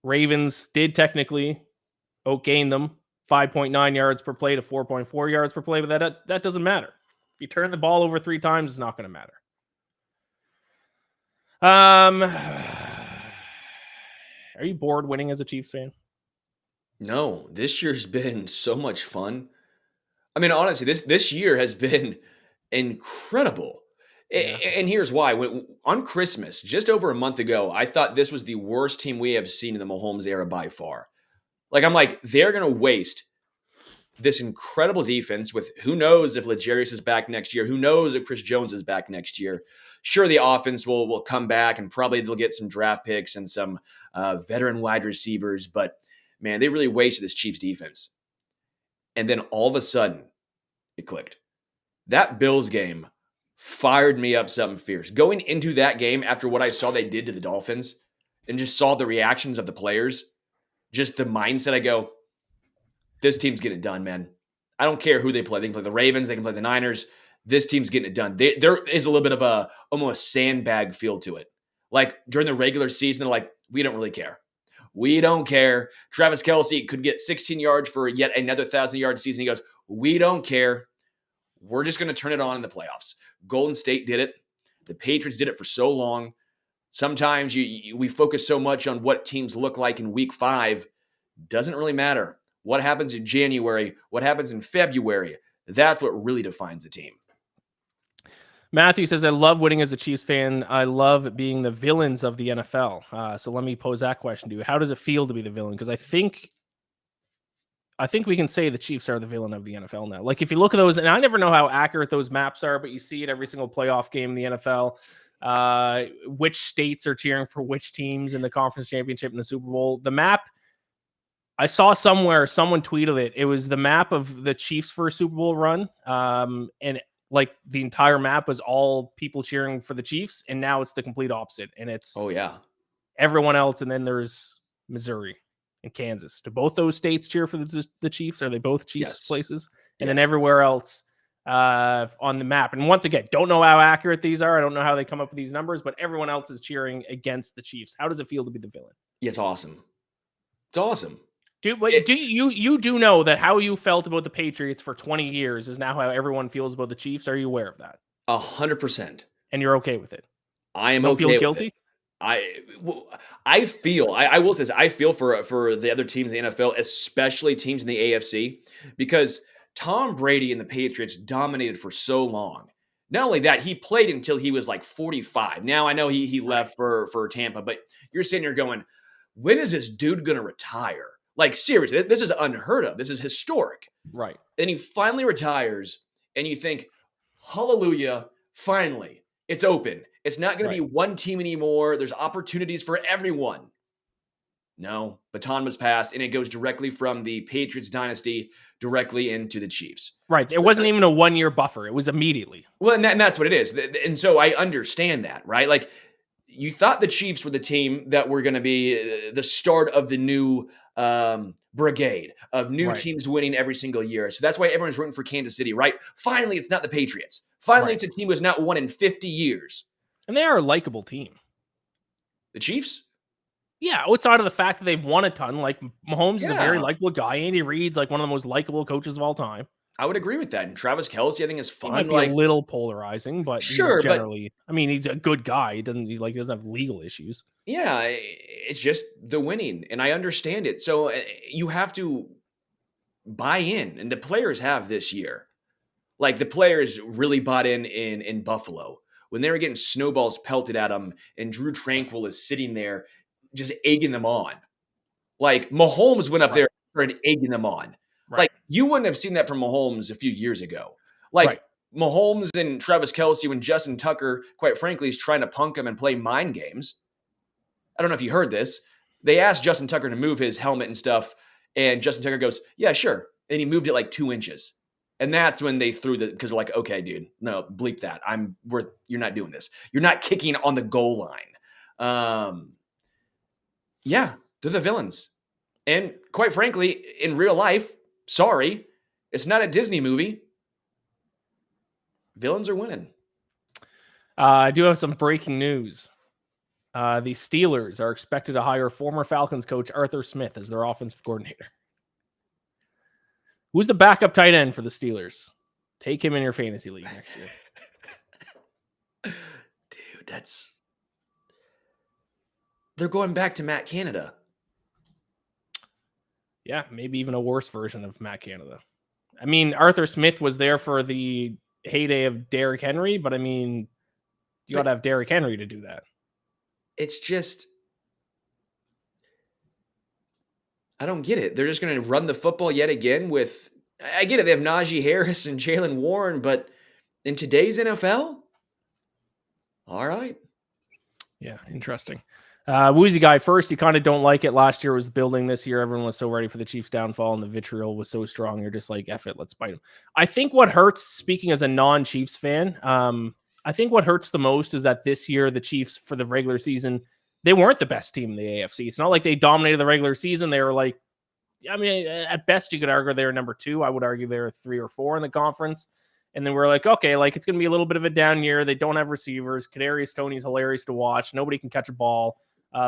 [SPEAKER 1] Ravens did technically outgain them 5.9 yards per play to 4.4 yards per play, but that doesn't matter. If you turn the ball over 3 times, it's not going to matter. Are you bored winning as a Chiefs fan?
[SPEAKER 2] No, this year's been so much fun. I mean, honestly, this year has been incredible. Yeah. And here's why. On Christmas, just over a month ago, I thought this was the worst team we have seen in the Mahomes era by far. Like, I'm like, they're going to waste this incredible defense with who knows if L'Jarius is back next year. Who knows if Chris Jones is back next year. Sure, the offense will come back, and probably they'll get some draft picks and some veteran wide receivers. But, man, they really wasted this Chiefs defense. And then all of a sudden, it clicked. That Bills game fired me up something fierce. Going into that game after what I saw they did to the Dolphins and just saw the reactions of the players, just the mindset, I go, this team's getting it done, man. I don't care who they play. They can play the Ravens. They can play the Niners. This team's getting it done. There is a little bit of a almost sandbag feel to it. Like during the regular season, they're like, we don't really care. We don't care. Travis Kelce could get 16 yards for yet another 1,000-yard season. He goes, we don't care. We're just going to turn it on in the playoffs. Golden State did it. The Patriots did it for so long. Sometimes we focus so much on what teams look like in week 5. Doesn't really matter. What happens in January, what happens in February, that's what really defines a team.
[SPEAKER 1] Matthew says, I love winning as a Chiefs fan. I love being the villains of the NFL. So let me pose that question to you. How does it feel to be the villain? Because I think we can say the Chiefs are the villain of the NFL now. Like if you look at those, and I never know how accurate those maps are, but you see it every single playoff game in the NFL. Which states are cheering for which teams in the conference championship and the Super Bowl. The map, I saw somewhere, someone tweeted it. It was the map of the Chiefs' first Super Bowl run. And like the entire map was all people cheering for the Chiefs. And now it's the complete opposite. And it's everyone else. And then there's Missouri and Kansas. Do both those states cheer for the Chiefs? Are they both Chiefs places? And then everywhere else on the map. And once again, don't know how accurate these are. I don't know how they come up with these numbers, but everyone else is cheering against the Chiefs. How does it feel to be the villain?
[SPEAKER 2] Yeah, it's awesome. It's awesome.
[SPEAKER 1] Do you do know that how you felt about the Patriots for 20 years is now how everyone feels about the Chiefs? Are you aware of that?
[SPEAKER 2] 100%.
[SPEAKER 1] And you're okay with it?
[SPEAKER 2] I am okay with
[SPEAKER 1] guilty?
[SPEAKER 2] it. I feel I will say this, I feel for the other teams in the NFL, especially teams in the AFC, because Tom Brady and the Patriots dominated for so long. Not only that, he played until he was like 45. Now I know he left for Tampa, but you're sitting here going, when is this dude going to retire? Like seriously, this is unheard of. This is historic.
[SPEAKER 1] Right.
[SPEAKER 2] And he finally retires, and you think, hallelujah, finally, it's open. It's not going to be one team anymore. There's opportunities for everyone. No, baton was passed, and it goes directly from the Patriots dynasty directly into the Chiefs.
[SPEAKER 1] Right. It wasn't even a 1-year buffer. It was immediately.
[SPEAKER 2] Well, and that's what it is. And so I understand that, right? Like, you thought the Chiefs were the team that were going to be the start of the new brigade of new
[SPEAKER 1] Right.
[SPEAKER 2] teams winning every single year. So that's why everyone's rooting for Kansas City, right? Finally, it's not the Patriots. Finally,
[SPEAKER 1] Right.
[SPEAKER 2] it's a team who's not won in 50 years.
[SPEAKER 1] And they are a likable team.
[SPEAKER 2] The Chiefs?
[SPEAKER 1] Yeah, outside of the fact that they've won a ton, like Mahomes is a very
[SPEAKER 2] Yeah.
[SPEAKER 1] likable guy. Andy Reid's like one of the most likable coaches of all time.
[SPEAKER 2] I would agree with that. And Travis Kelce, I think, is
[SPEAKER 1] He
[SPEAKER 2] fun.
[SPEAKER 1] might be a little polarizing, but he's
[SPEAKER 2] Sure, but
[SPEAKER 1] generally, I mean, he's a good guy. He doesn't have legal issues.
[SPEAKER 2] yeah, it's just the winning, and I understand it. So you have to buy in, and the players have this year. Like, the players really bought in Buffalo when they were getting snowballs pelted at them, and Drew Tranquil is sitting there just egging them on. Like, Mahomes went up there and started egging them on.
[SPEAKER 1] Right.
[SPEAKER 2] Like, you wouldn't have seen that from Mahomes a few years ago. Like,
[SPEAKER 1] Right.
[SPEAKER 2] Mahomes and Travis Kelce, when Justin Tucker, quite frankly, is trying to punk him and play mind games. I don't know if you heard this. They asked Justin Tucker to move his helmet and stuff, and Justin Tucker goes, "Yeah, sure." And he moved it like 2 inches. And that's when they threw because they're like, "Okay, dude, no, bleep that. You're not doing this. You're not kicking on the goal line." Yeah, they're the villains. And quite frankly, in real life, sorry, it's not a Disney movie. Villains are winning.
[SPEAKER 1] I do have some breaking news. The Steelers are expected to hire former Falcons coach Arthur Smith as their offensive coordinator. Who's the backup tight end for the Steelers? Take him in your fantasy league next year.
[SPEAKER 2] Dude, they're going back to Matt Canada.
[SPEAKER 1] Yeah, maybe even a worse version of Matt Canada. I mean, Arthur Smith was there for the heyday of Derrick Henry, but I mean, you got to have Derrick Henry to do that.
[SPEAKER 2] It's just, I don't get it. They're just going to run the football yet again with, I get it, they have Najee Harris and Jalen Warren, but in today's NFL? All right.
[SPEAKER 1] Yeah, interesting. Woozy guy first, you kind of don't like it. Last year was building. This year, everyone was so ready for the Chiefs' downfall, and the vitriol was so strong. You're just like, F it, let's bite them. I think what hurts, speaking as a non-Chiefs fan, I think what hurts the most is that this year, the Chiefs, for the regular season, they weren't the best team in the AFC. It's not like they dominated the regular season. They were like, I mean, at best, you could argue they were number 2. I would argue they were 3 or 4 in the conference. And then we're like, okay, like it's going to be a little bit of a down year. They don't have receivers. Kadarius Toney's hilarious to watch. Nobody can catch a ball.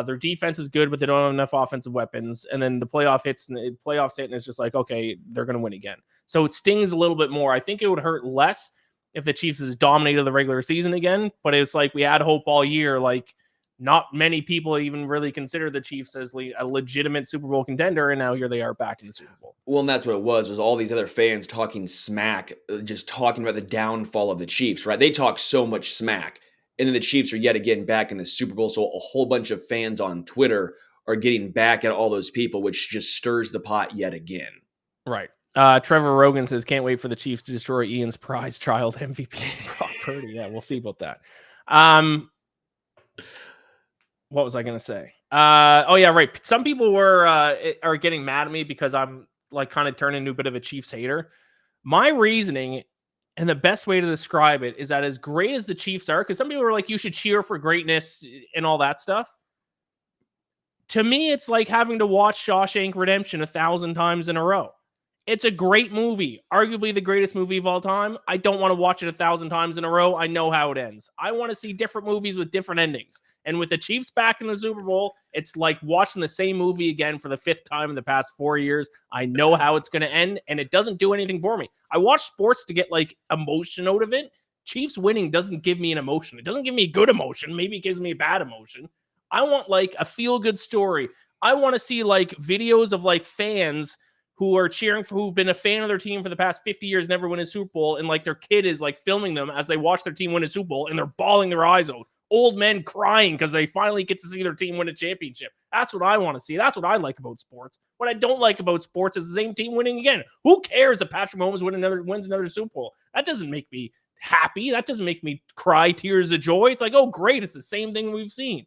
[SPEAKER 1] Their defense is good, but they don't have enough offensive weapons. And then the playoffs hit, and it's just like, okay, they're going to win again. So it stings a little bit more. I think it would hurt less if the Chiefs has dominated the regular season again. But it's like we had hope all year. Like not many people even really consider the Chiefs as a legitimate Super Bowl contender. And now here they are back in the Super Bowl.
[SPEAKER 2] Well, and that's what it was all these other fans talking smack, just talking about the downfall of the Chiefs, right? They talk so much smack. And then the Chiefs are yet again back in the Super Bowl. So a whole bunch of fans on Twitter are getting back at all those people, which just stirs the pot yet again.
[SPEAKER 1] Right. Trevor Rogan says, can't wait for the Chiefs to destroy Ian's prize child MVP, Brock Purdy. Yeah, we'll see about that. What was I going to say? Oh, yeah, right. Some people are getting mad at me because I'm like kind of turning into a bit of a Chiefs hater. My reasoning and the best way to describe it is that as great as the Chiefs are, because some people are like, you should cheer for greatness and all that stuff. To me, it's like having to watch Shawshank Redemption 1,000 times in a row. It's a great movie, arguably the greatest movie of all time. I don't want to watch it 1,000 times in a row. I know how it ends. I want to see different movies with different endings. And with the Chiefs back in the Super Bowl, it's like watching the same movie again for the 5th time in the past 4 years. I know how it's going to end, and it doesn't do anything for me. I watch sports to get like emotion out of it. Chiefs winning doesn't give me an emotion. It doesn't give me a good emotion. Maybe it gives me a bad emotion. I want like a feel-good story. I want to see like videos of like fans who are cheering for, who've been a fan of their team for the past 50 years, never win a Super Bowl, and like their kid is like filming them as they watch their team win a Super Bowl, and they're bawling their eyes out. Old men crying because they finally get to see their team win a championship. That's what I want to see. That's what I like about sports. What I don't like about sports is the same team winning again. Who cares if Patrick Mahomes wins another Super Bowl? That doesn't make me happy. That doesn't make me cry tears of joy. It's like, oh, great. It's the same thing we've seen.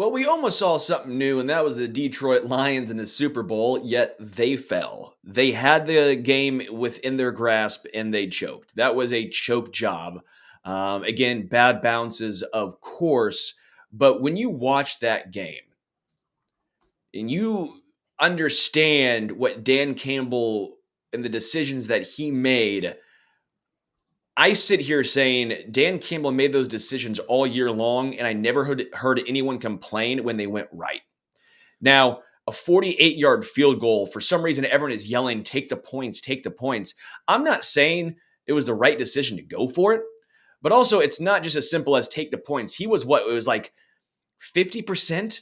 [SPEAKER 2] Well, we almost saw something new, and that was the Detroit Lions in the Super Bowl, yet they fell. They had the game within their grasp and they choked. That was a choke job. Again, bad bounces, of course. But when you watch that game and you understand what Dan Campbell and the decisions that he made, I sit here saying Dan Campbell made those decisions all year long, and I never heard anyone complain when they went right. Now, a 48-yard field goal, for some reason, everyone is yelling, take the points, take the points. I'm not saying it was the right decision to go for it, but also it's not just as simple as take the points. He was what? It was like 50%,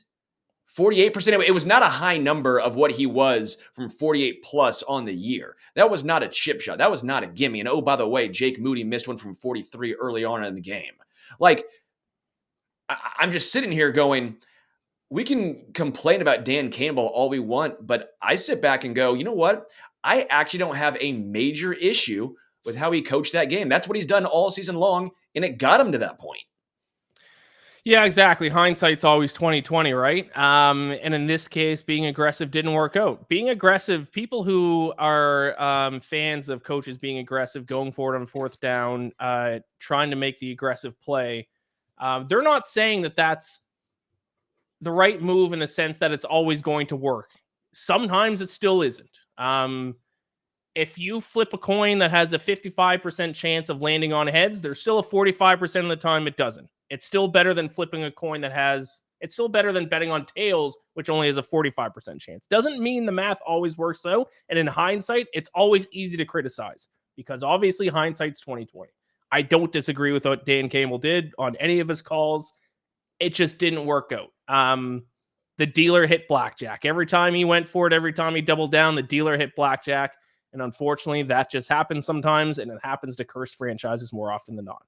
[SPEAKER 2] 48%. It was not a high number of what he was from 48 plus on the year. That was not a chip shot. That was not a gimme. And oh, by the way, Jake Moody missed one from 43 early on in the game. Like, I'm just sitting here going, we can complain about Dan Campbell all we want, but I sit back and go, you know what? I actually don't have a major issue with how he coached that game. That's what he's done all season long, and it got him to that point.
[SPEAKER 1] Yeah, exactly. Hindsight's always 2020, right? And in this case, being aggressive didn't work out. Being aggressive, people who are fans of coaches being aggressive, going forward on fourth down, trying to make the aggressive play, they're not saying that that's the right move in the sense that it's always going to work. Sometimes it still isn't. If you flip a coin that has a 55% chance of landing on heads, there's still a 45% of the time it doesn't. It's still better than flipping a coin it's still better than betting on tails, which only has a 45% chance. Doesn't mean the math always works though. And in hindsight, it's always easy to criticize because obviously hindsight's 2020. I don't disagree with what Dan Campbell did on any of his calls. It just didn't work out. The dealer hit blackjack. Every time he went for it, every time he doubled down, the dealer hit blackjack. And unfortunately, that just happens sometimes, and it happens to cursed franchises more often than not.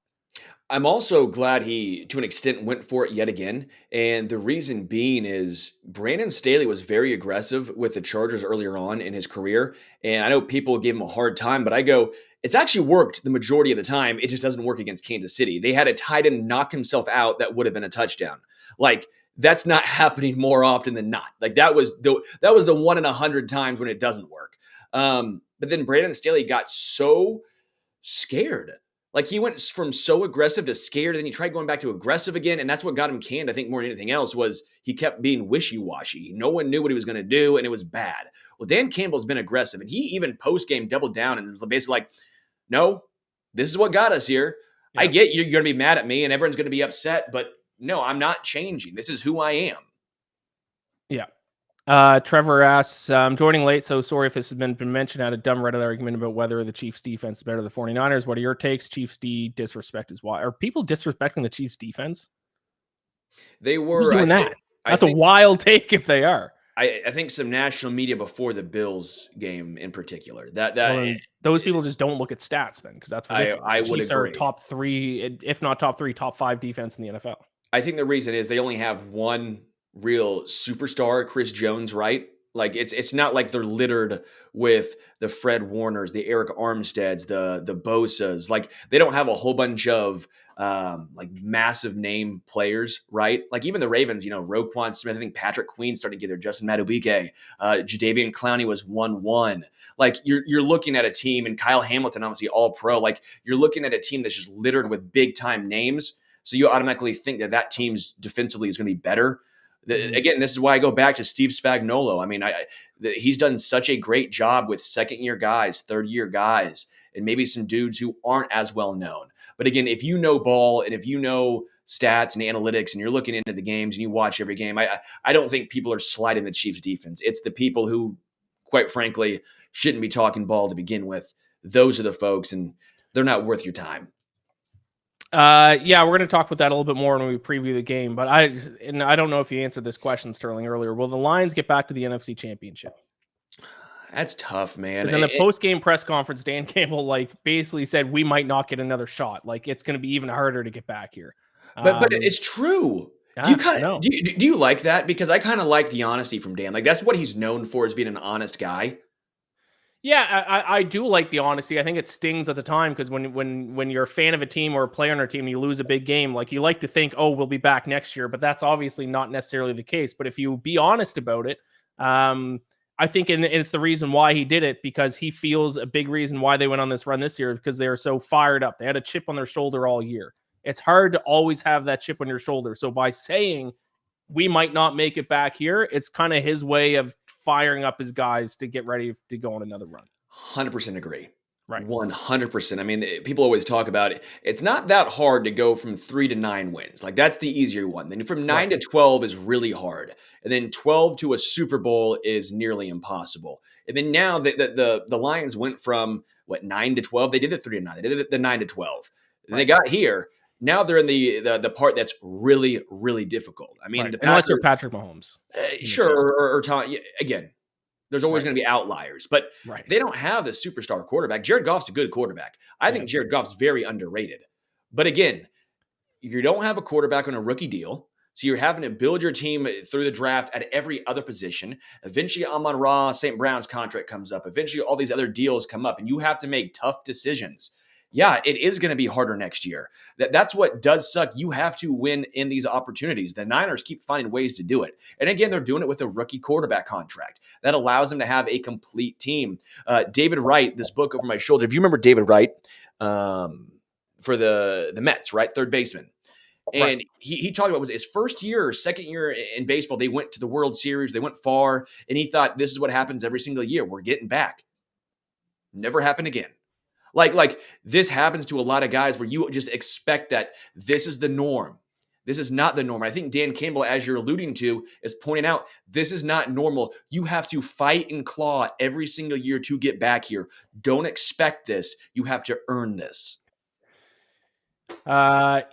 [SPEAKER 2] I'm also glad he, to an extent, went for it yet again. And the reason being is Brandon Staley was very aggressive with the Chargers earlier on in his career. And I know people gave him a hard time, but I go, it's actually worked the majority of the time. It just doesn't work against Kansas City. They had a tight end knock himself out that would have been a touchdown. Like, that's not happening more often than not. Like, that was the 1 in 100 times when it doesn't work. But then Brandon Staley got so scared. Like, he went from so aggressive to scared, and then he tried going back to aggressive again, and that's what got him canned, I think, more than anything else, was he kept being wishy-washy. No one knew what he was going to do, and it was bad. Well, Dan Campbell's been aggressive, and he even post-game doubled down and was basically like, no, this is what got us here. Yeah. I get you're going to be mad at me, and everyone's going to be upset, but no, I'm not changing. This is who I am.
[SPEAKER 1] Yeah. Trevor asks, I'm joining late, so sorry if this has been mentioned. I had a dumb Reddit argument about whether the Chiefs defense is better than the 49ers. What are your takes? Chiefs D disrespect is why. Are people disrespecting the Chiefs defense?
[SPEAKER 2] They were.
[SPEAKER 1] Who's doing that? That's a wild take if they are.
[SPEAKER 2] I think some national media before the Bills game in particular.
[SPEAKER 1] Those people just don't look at stats then, because that's ridiculous.
[SPEAKER 2] I would
[SPEAKER 1] agree. Are top 3, if not top 3, top 5 defense in the NFL.
[SPEAKER 2] I think the reason is they only have one real superstar, Chris Jones, right? Like, it's not like they're littered with the Fred Warners, the Eric Armsteads, the Bosas. Like, they don't have a whole bunch of like massive name players, right? Like, even the Ravens, Roquan Smith, I think Patrick Queen started to get there, Justin Madubuike, Jadeveon Clowney was 1-1. Like, you're looking at a team, and Kyle Hamilton, obviously all pro. Like, you're looking at a team that's just littered with big time names. So you automatically think that team's defensively is going to be better. Again, this is why I go back to Steve Spagnuolo. I mean, he's done such a great job with second-year guys, third-year guys, and maybe some dudes who aren't as well known. But again, if you know ball and if you know stats and analytics and you're looking into the games and you watch every game, I don't think people are sliding the Chiefs' defense. It's the people who, quite frankly, shouldn't be talking ball to begin with. Those are the folks, and they're not worth your time.
[SPEAKER 1] Yeah, we're going to talk about that a little bit more when we preview the game, but I don't know if you answered this question, Sterling, earlier. Will the Lions get back to the NFC Championship?
[SPEAKER 2] That's tough, man.
[SPEAKER 1] Because in the post-game press conference, Dan Campbell basically said we might not get another shot. Like, it's going to be even harder to get back here.
[SPEAKER 2] But it's true. Do you like that? Because I kind of like the honesty from Dan. Like, that's what he's known for, is being an honest guy.
[SPEAKER 1] Yeah, I do like the honesty. I think it stings at the time because when you're a fan of a team or a player on our team, and you lose a big game. Like, you like to think, oh, we'll be back next year, but that's obviously not necessarily the case. But if you be honest about it, I think it's the reason why he did it, because he feels a big reason why they went on this run this year, because they were so fired up. They had a chip on their shoulder all year. It's hard to always have that chip on your shoulder. So by saying we might not make it back here, it's kind of his way of firing up his guys to get ready to go on another run.
[SPEAKER 2] 100% agree.
[SPEAKER 1] Right.
[SPEAKER 2] 100%. I mean, people always talk about it. It's not that hard to go from 3 to 9 wins. Like, that's the easier one. Then from 9 to 12 is really hard. And then 12 to a Super Bowl is nearly impossible. And then now the Lions went from 9 to 12. They did the 3 to 9. They did the 9 to 12. Right. They got here. Now they're in the part that's really, really difficult. I mean,
[SPEAKER 1] unless you're Patrick Mahomes.
[SPEAKER 2] Sure. Or Tom, again, there's always going to be outliers, but they don't have the superstar quarterback. Jared Goff's a good quarterback. I think Jared Goff's very underrated. But again, you don't have a quarterback on a rookie deal, so you're having to build your team through the draft at every other position. Eventually, Amon-Ra St. Brown's contract comes up. Eventually, all these other deals come up, and you have to make tough decisions. Yeah, it is going to be harder next year. That's what does suck. You have to win in these opportunities. The Niners keep finding ways to do it. And again, they're doing it with a rookie quarterback contract. That allows them to have a complete team. David Wright, this book over my shoulder. If you remember David Wright for the Mets, right? Third baseman. And he talked about was his first year or second year in baseball. They went to the World Series. They went far. And he thought, this is what happens every single year. We're getting back. Never happened again. Like this happens to a lot of guys where you just expect that this is the norm. This is not the norm. I think Dan Campbell, as you're alluding to, is pointing out this is not normal. You have to fight and claw every single year to get back here. Don't expect this. You have to earn this.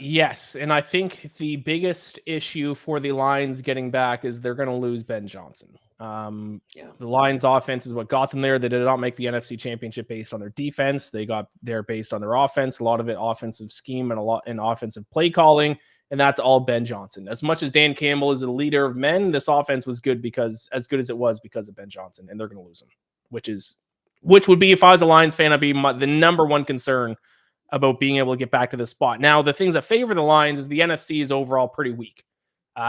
[SPEAKER 1] Yes, and I think the biggest issue for the Lions getting back is they're going to lose Ben Johnson. The Lions offense is what got them there. They did not make the NFC Championship based on their defense. They got there based on their offense. A lot of it offensive scheme and a lot in offensive play calling, and that's all Ben Johnson. As much as Dan Campbell is a leader of men, this offense was good because as good as it was because of Ben Johnson, and they're going to lose him, which would be, if I was a Lions fan, I'd be the number one concern about being able to get back to this spot. Now, the things that favor the Lions is the NFC is overall pretty weak.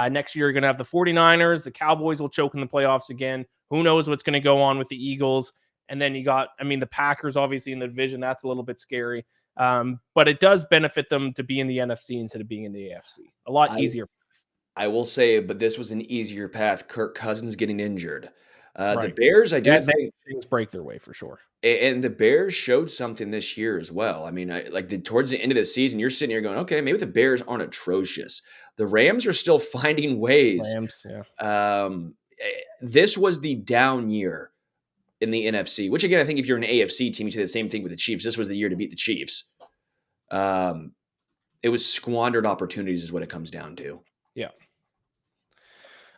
[SPEAKER 1] Next year, you're going to have the 49ers. The Cowboys will choke in the playoffs again. Who knows what's going to go on with the Eagles? And then you got, the Packers, obviously, in the division. That's a little bit scary. But it does benefit them to be in the NFC instead of being in the AFC. A lot easier.
[SPEAKER 2] I will say, but this was an easier path. Kirk Cousins getting injured. The Bears, I do think
[SPEAKER 1] things break their way for sure.
[SPEAKER 2] And the Bears showed something this year as well. I mean, towards the end of the season, you're sitting here going, okay, maybe the Bears aren't atrocious. The Rams are still finding ways. This was the down year in the NFC, which again, I think if you're an AFC team, you say the same thing with the Chiefs. This was the year to beat the Chiefs. It was squandered opportunities is what it comes down to.
[SPEAKER 1] Yeah.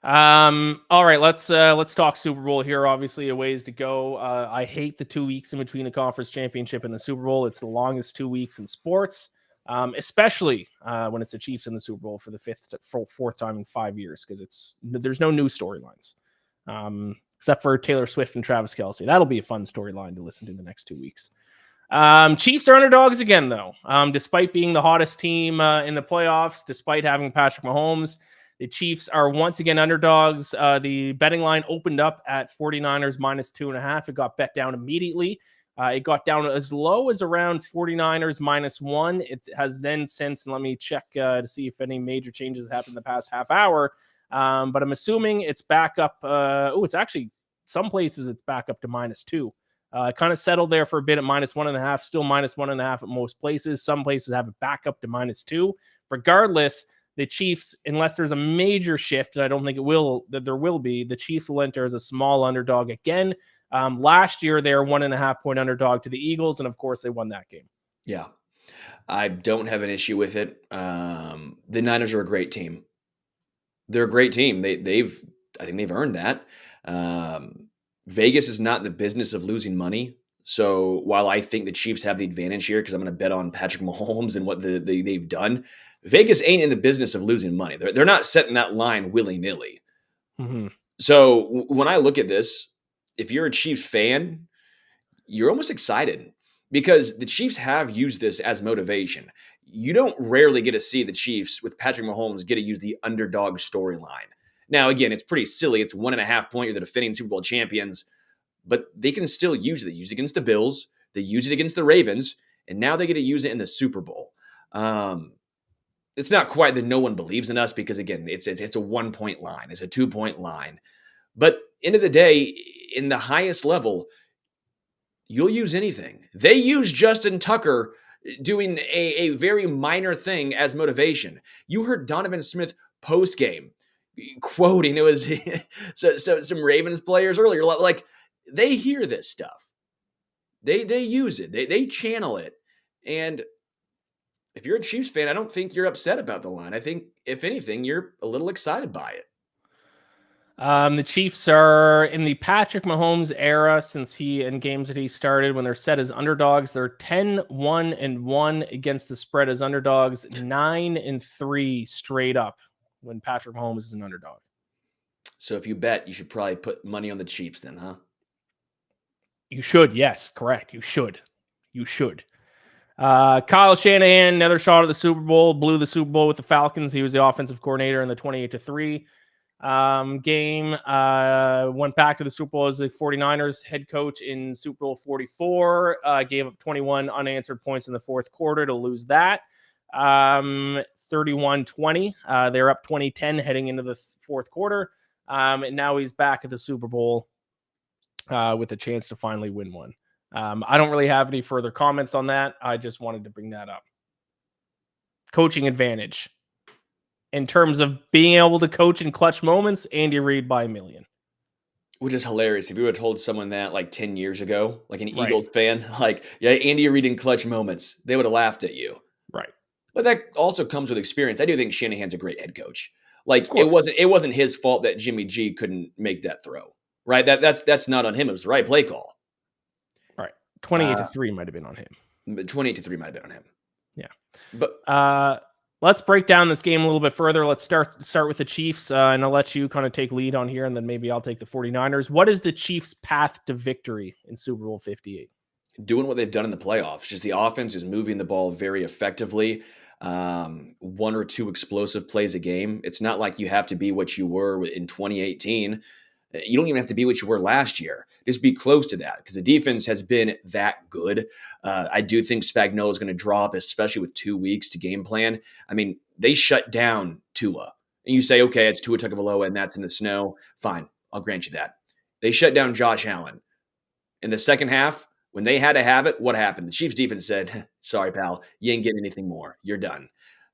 [SPEAKER 1] All right, let's talk Super Bowl here. Obviously, a ways to go. I hate the 2 weeks in between the conference championship and the Super Bowl. It's the longest 2 weeks in sports, especially when it's the Chiefs in the Super Bowl for the fourth time in 5 years, because there's no new storylines, except for Taylor Swift and Travis Kelce. That'll be a fun storyline to listen to the next 2 weeks. Chiefs are underdogs again, though, despite being the hottest team in the playoffs, despite having Patrick Mahomes. The Chiefs are once again underdogs. The betting line opened up at 49ers minus 2.5. It got bet down immediately. It got down as low as around 49ers minus 1. It has then since, and let me check to see if any major changes have happened in the past half hour. But I'm assuming it's back up. It's actually some places it's back up to minus 2. Kind of settled there for a bit at minus 1.5, still minus 1.5 at most places. Some places have it back up to minus 2. Regardless, the Chiefs, unless there's a major shift, and I don't think there will be, the Chiefs will enter as a small underdog again. Last year, they were 1.5 point underdog to the Eagles, and of course, they won that game.
[SPEAKER 2] Yeah, I don't have an issue with it. The Niners are a great team. They're a great team. I think they've earned that. Vegas is not in the business of losing money. So while I think the Chiefs have the advantage here because I'm going to bet on Patrick Mahomes and what they've done, Vegas ain't in the business of losing money. They're not setting that line willy-nilly.
[SPEAKER 1] Mm-hmm.
[SPEAKER 2] So when I look at this, if you're a Chiefs fan, you're almost excited because the Chiefs have used this as motivation. You don't rarely get to see the Chiefs with Patrick Mahomes get to use the underdog storyline. Now, again, it's pretty silly. It's 1.5 point. You're the defending Super Bowl champions, but they can still use it. They use it against the Bills. They use it against the Ravens, and now they get to use it in the Super Bowl. It's not quite that no one believes in us because, again, it's a 1 point line. It's a 2 point line. But end of the day, in the highest level, you'll use anything. They use Justin Tucker doing a very minor thing as motivation. You heard Donovan Smith post-game quoting, it was so some Ravens players earlier, like they hear this stuff. They use it. They channel it. And if you're a Chiefs fan, I don't think you're upset about the line. I think, if anything, you're a little excited by it.
[SPEAKER 1] The Chiefs are in the Patrick Mahomes era since in games that he started when they're set as underdogs. They're 10-1-1 against the spread as underdogs, 9-3 straight up when Patrick Mahomes is an underdog.
[SPEAKER 2] So if you bet, you should probably put money on the Chiefs then, huh?
[SPEAKER 1] You should. Yes, correct. You should. Kyle Shanahan, another shot at the Super Bowl, blew the Super Bowl with the Falcons. He was the offensive coordinator in the 28-3 game. Went back to the Super Bowl as the 49ers head coach in Super Bowl 44. Gave up 21 unanswered points in the fourth quarter to lose that. 31-20. They're up 20-10 heading into the fourth quarter. And now he's back at the Super Bowl with a chance to finally win one. I don't really have any further comments on that. I just wanted to bring that up. Coaching advantage. In terms of being able to coach in clutch moments, Andy Reid by a million.
[SPEAKER 2] Which is hilarious. If you would have told someone that like 10 years ago, like an Eagles fan, like, yeah, Andy Reid in clutch moments, they would have laughed at you.
[SPEAKER 1] Right.
[SPEAKER 2] But that also comes with experience. I do think Shanahan's a great head coach. Like, it wasn't his fault that Jimmy G couldn't make that throw. Right? That's not on him. It was the right play call.
[SPEAKER 1] Right. 28-3 might have been on him.
[SPEAKER 2] 28-3 might have been on him.
[SPEAKER 1] Yeah.
[SPEAKER 2] But
[SPEAKER 1] let's break down this game a little bit further. Let's start with the Chiefs, and I'll let you kind of take lead on here, and then maybe I'll take the 49ers. What is the Chiefs' path to victory in Super Bowl 58?
[SPEAKER 2] Doing what they've done in the playoffs. Just the offense is moving the ball very effectively. 1 or 2 explosive plays a game. It's not like you have to be what you were in 2018. You don't even have to be what you were last year. Just be close to that because the defense has been that good. I do think Spagnuolo is going to drop, especially with 2 weeks to game plan. I mean, they shut down Tua. And you say, okay, it's Tua Tagovailoa and that's in the snow. Fine, I'll grant you that. They shut down Josh Allen. In the second half, when they had to have it, what happened? The Chiefs defense said, sorry, pal, you ain't getting anything more. You're done.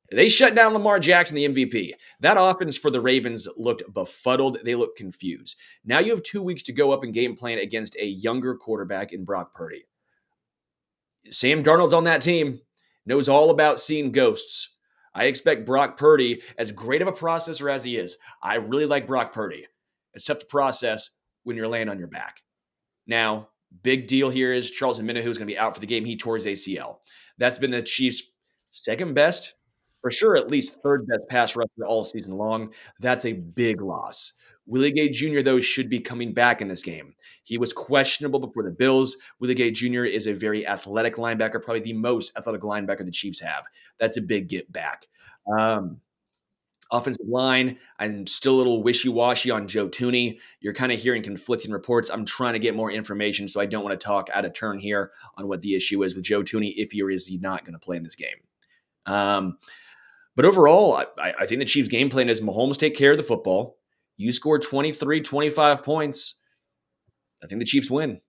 [SPEAKER 2] They shut down Lamar Jackson, the MVP. That offense for the Ravens looked befuddled. They looked confused. Now you have 2 weeks to go up and game plan against a younger quarterback in Brock Purdy. Sam Darnold's on that team, knows all about seeing ghosts. I expect Brock Purdy, as great of a processor as he is, I really like Brock Purdy. It's tough to process when you're laying on your back. Now, big deal here is Charles Omenihu is going to be out for the game. He tore his ACL. That's been the Chiefs' second best, for sure, at least third best pass rusher all season long. That's a big loss. Willie Gay Jr., though, should be coming back in this game. He was questionable before the Bills. Willie Gay Jr. is a very athletic linebacker, probably the most athletic linebacker the Chiefs have. That's a big get back. Offensive line, I'm still a little wishy-washy on Joe Thuney. You're kind of hearing conflicting reports. I'm trying to get more information, so I don't want to talk out of turn here on what the issue is with Joe Thuney, if he or is he not going to play in this game. But overall, I think the Chiefs' game plan is Mahomes take care of the football. You score 23, 25 points. I think the Chiefs win.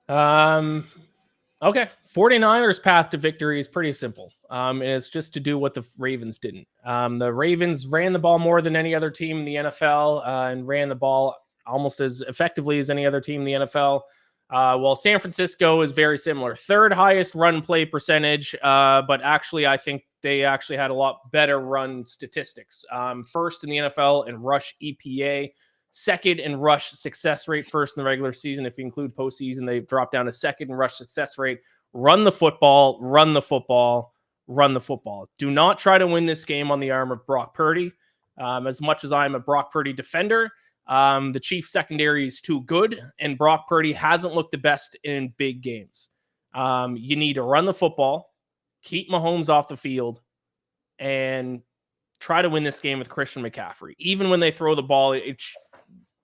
[SPEAKER 1] Okay. 49ers' path to victory is pretty simple. And it's just to do what the Ravens didn't. The Ravens ran the ball more than any other team in the NFL and ran the ball almost as effectively as any other team in the NFL. Well, San Francisco is very similar. Third highest run play percentage, but actually I think they actually had a lot better run statistics. First in the NFL in rush EPA, second in rush success rate, first in the regular season. If you include postseason, they've dropped down to second in rush success rate. Run the football, run the football, run the football. Do not try to win this game on the arm of Brock Purdy. As much as I'm a Brock Purdy defender, The Chiefs secondary is too good, and Brock Purdy hasn't looked the best in big games. You need to run the football, keep Mahomes off the field, and try to win this game with Christian McCaffrey. Even when they throw the ball,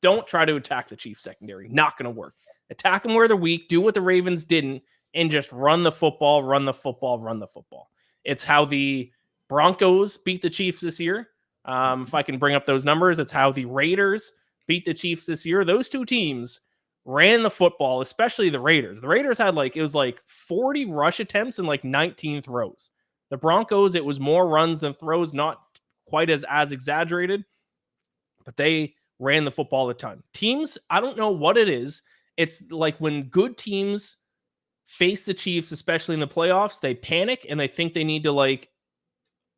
[SPEAKER 1] don't try to attack the Chiefs secondary. Not going to work. Attack them where they're weak. Do what the Ravens didn't, and just run the football, run the football, run the football. It's how the Broncos beat the Chiefs this year. If I can bring up those numbers, it's how the Raiders beat the Chiefs this year. Those two teams ran the football, especially the Raiders. The Raiders had 40 rush attempts and 19 throws. The Broncos, it was more runs than throws, not quite as exaggerated, but they ran the football a ton. Teams, I don't know what it is. It's like when good teams face the Chiefs, especially in the playoffs, they panic and they think they need to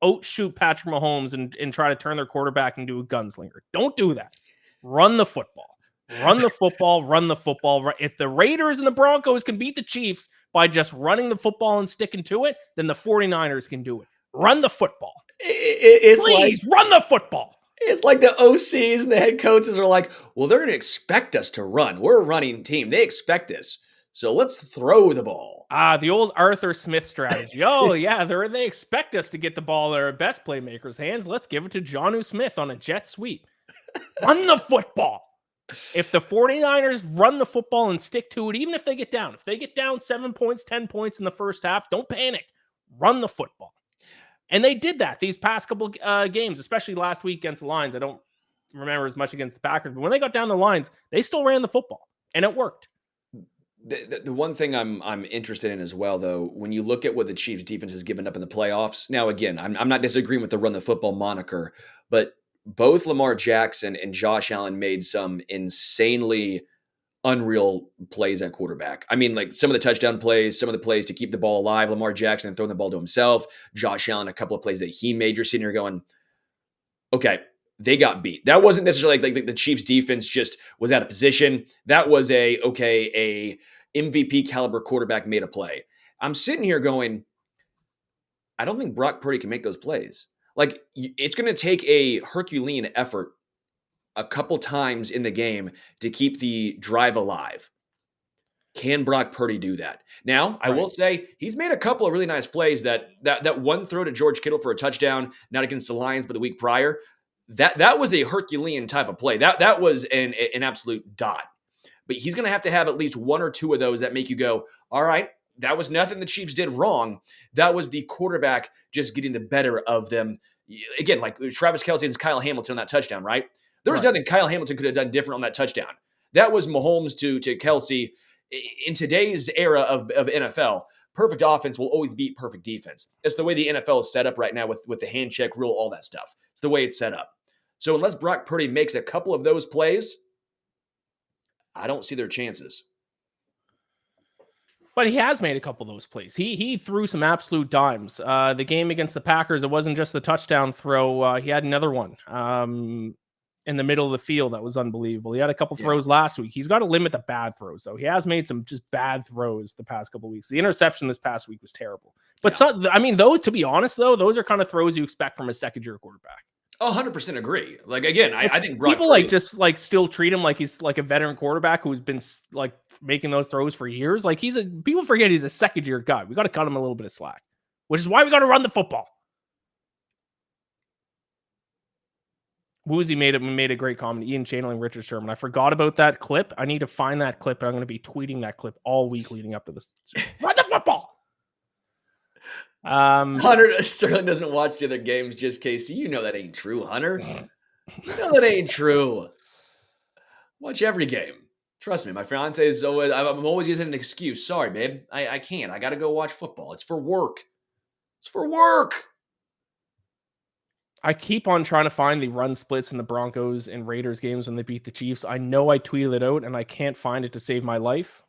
[SPEAKER 1] outshoot Patrick Mahomes and try to turn their quarterback into a gunslinger. Don't do that. Run the football. Run the football. Run the football. If the Raiders and the Broncos can beat the Chiefs by just running the football and sticking to it, then the 49ers can do it. Run the football. Please, run the football.
[SPEAKER 2] It's like the OCs and the head coaches are like, well, they're going to expect us to run. We're a running team. They expect this. So let's throw the ball.
[SPEAKER 1] The old Arthur Smith strategy. Oh, yeah, they expect us to get the ball in our best playmakers' hands. Let's give it to Jonnu Smith on a jet sweep. Run the football. If the 49ers run the football and stick to it, even if they get down, 7 points, 10 points in the first half, don't panic. Run the football. And they did that these past couple games, especially last week against the Lions. I don't remember as much against the Packers, but when they got down the lines, they still ran the football, and it worked.
[SPEAKER 2] The one thing I'm interested in as well, though, when you look at what the Chiefs defense has given up in the playoffs, now, again, I'm not disagreeing with the run the football moniker, but both Lamar Jackson and Josh Allen made some insanely unreal plays at quarterback. I mean, some of the touchdown plays, some of the plays to keep the ball alive, Lamar Jackson throwing the ball to himself, Josh Allen, a couple of plays that he made. You're sitting here going, okay, they got beat. That wasn't necessarily like the Chiefs defense just was out of position. That was a MVP caliber quarterback made a play. I'm sitting here going, I don't think Brock Purdy can make those plays. It's going to take a Herculean effort a couple times in the game to keep the drive alive. Can Brock Purdy do that? Now, I will say he's made a couple of really nice plays. That one throw to George Kittle for a touchdown, not against the Lions, but the week prior, that was a Herculean type of play. That was an absolute dot. But he's going to have at least one or two of those that make you go, all right, that was nothing the Chiefs did wrong. That was the quarterback just getting the better of them. Again, like Travis Kelce and Kyle Hamilton on that touchdown, right? There was nothing Kyle Hamilton could have done different on that touchdown. That was Mahomes to Kelce. In today's era of NFL, perfect offense will always beat perfect defense. It's the way the NFL is set up right now with the hand check rule, all that stuff. It's the way it's set up. So unless Brock Purdy makes a couple of those plays, I don't see their chances.
[SPEAKER 1] But he has made a couple of those plays. He threw some absolute dimes. The game against the Packers, it wasn't just the touchdown throw. He had another one in the middle of the field that was unbelievable. He had a couple throws last week. He's got to limit the bad throws, though. He has made some just bad throws the past couple of weeks. The interception this past week was terrible. But those, to be honest, though, those are kind of throws you expect from a second-year quarterback.
[SPEAKER 2] 100% agree. Again, I think Brock
[SPEAKER 1] people Purdy, still treat him like he's like a veteran quarterback who's been making those throws for years. People forget he's a second-year guy. We got to cut him a little bit of slack, which is why we got to run the football. Woozy made a great comment. Ian channeling Richard Sherman. I forgot about that clip. I need to find that clip, and I'm going to be tweeting that clip all week leading up to this. Run the football.
[SPEAKER 2] Hunter Sterling doesn't watch the other games, just Casey. You know that ain't true, Hunter. You know that ain't true. Watch every game. Trust me, my fiance is always. I'm always using an excuse. Sorry, babe. I can't. I got to go watch football. It's for work. It's for work.
[SPEAKER 1] I keep on trying to find the run splits in the Broncos and Raiders games when they beat the Chiefs. I know I tweeted it out, and I can't find it to save my life,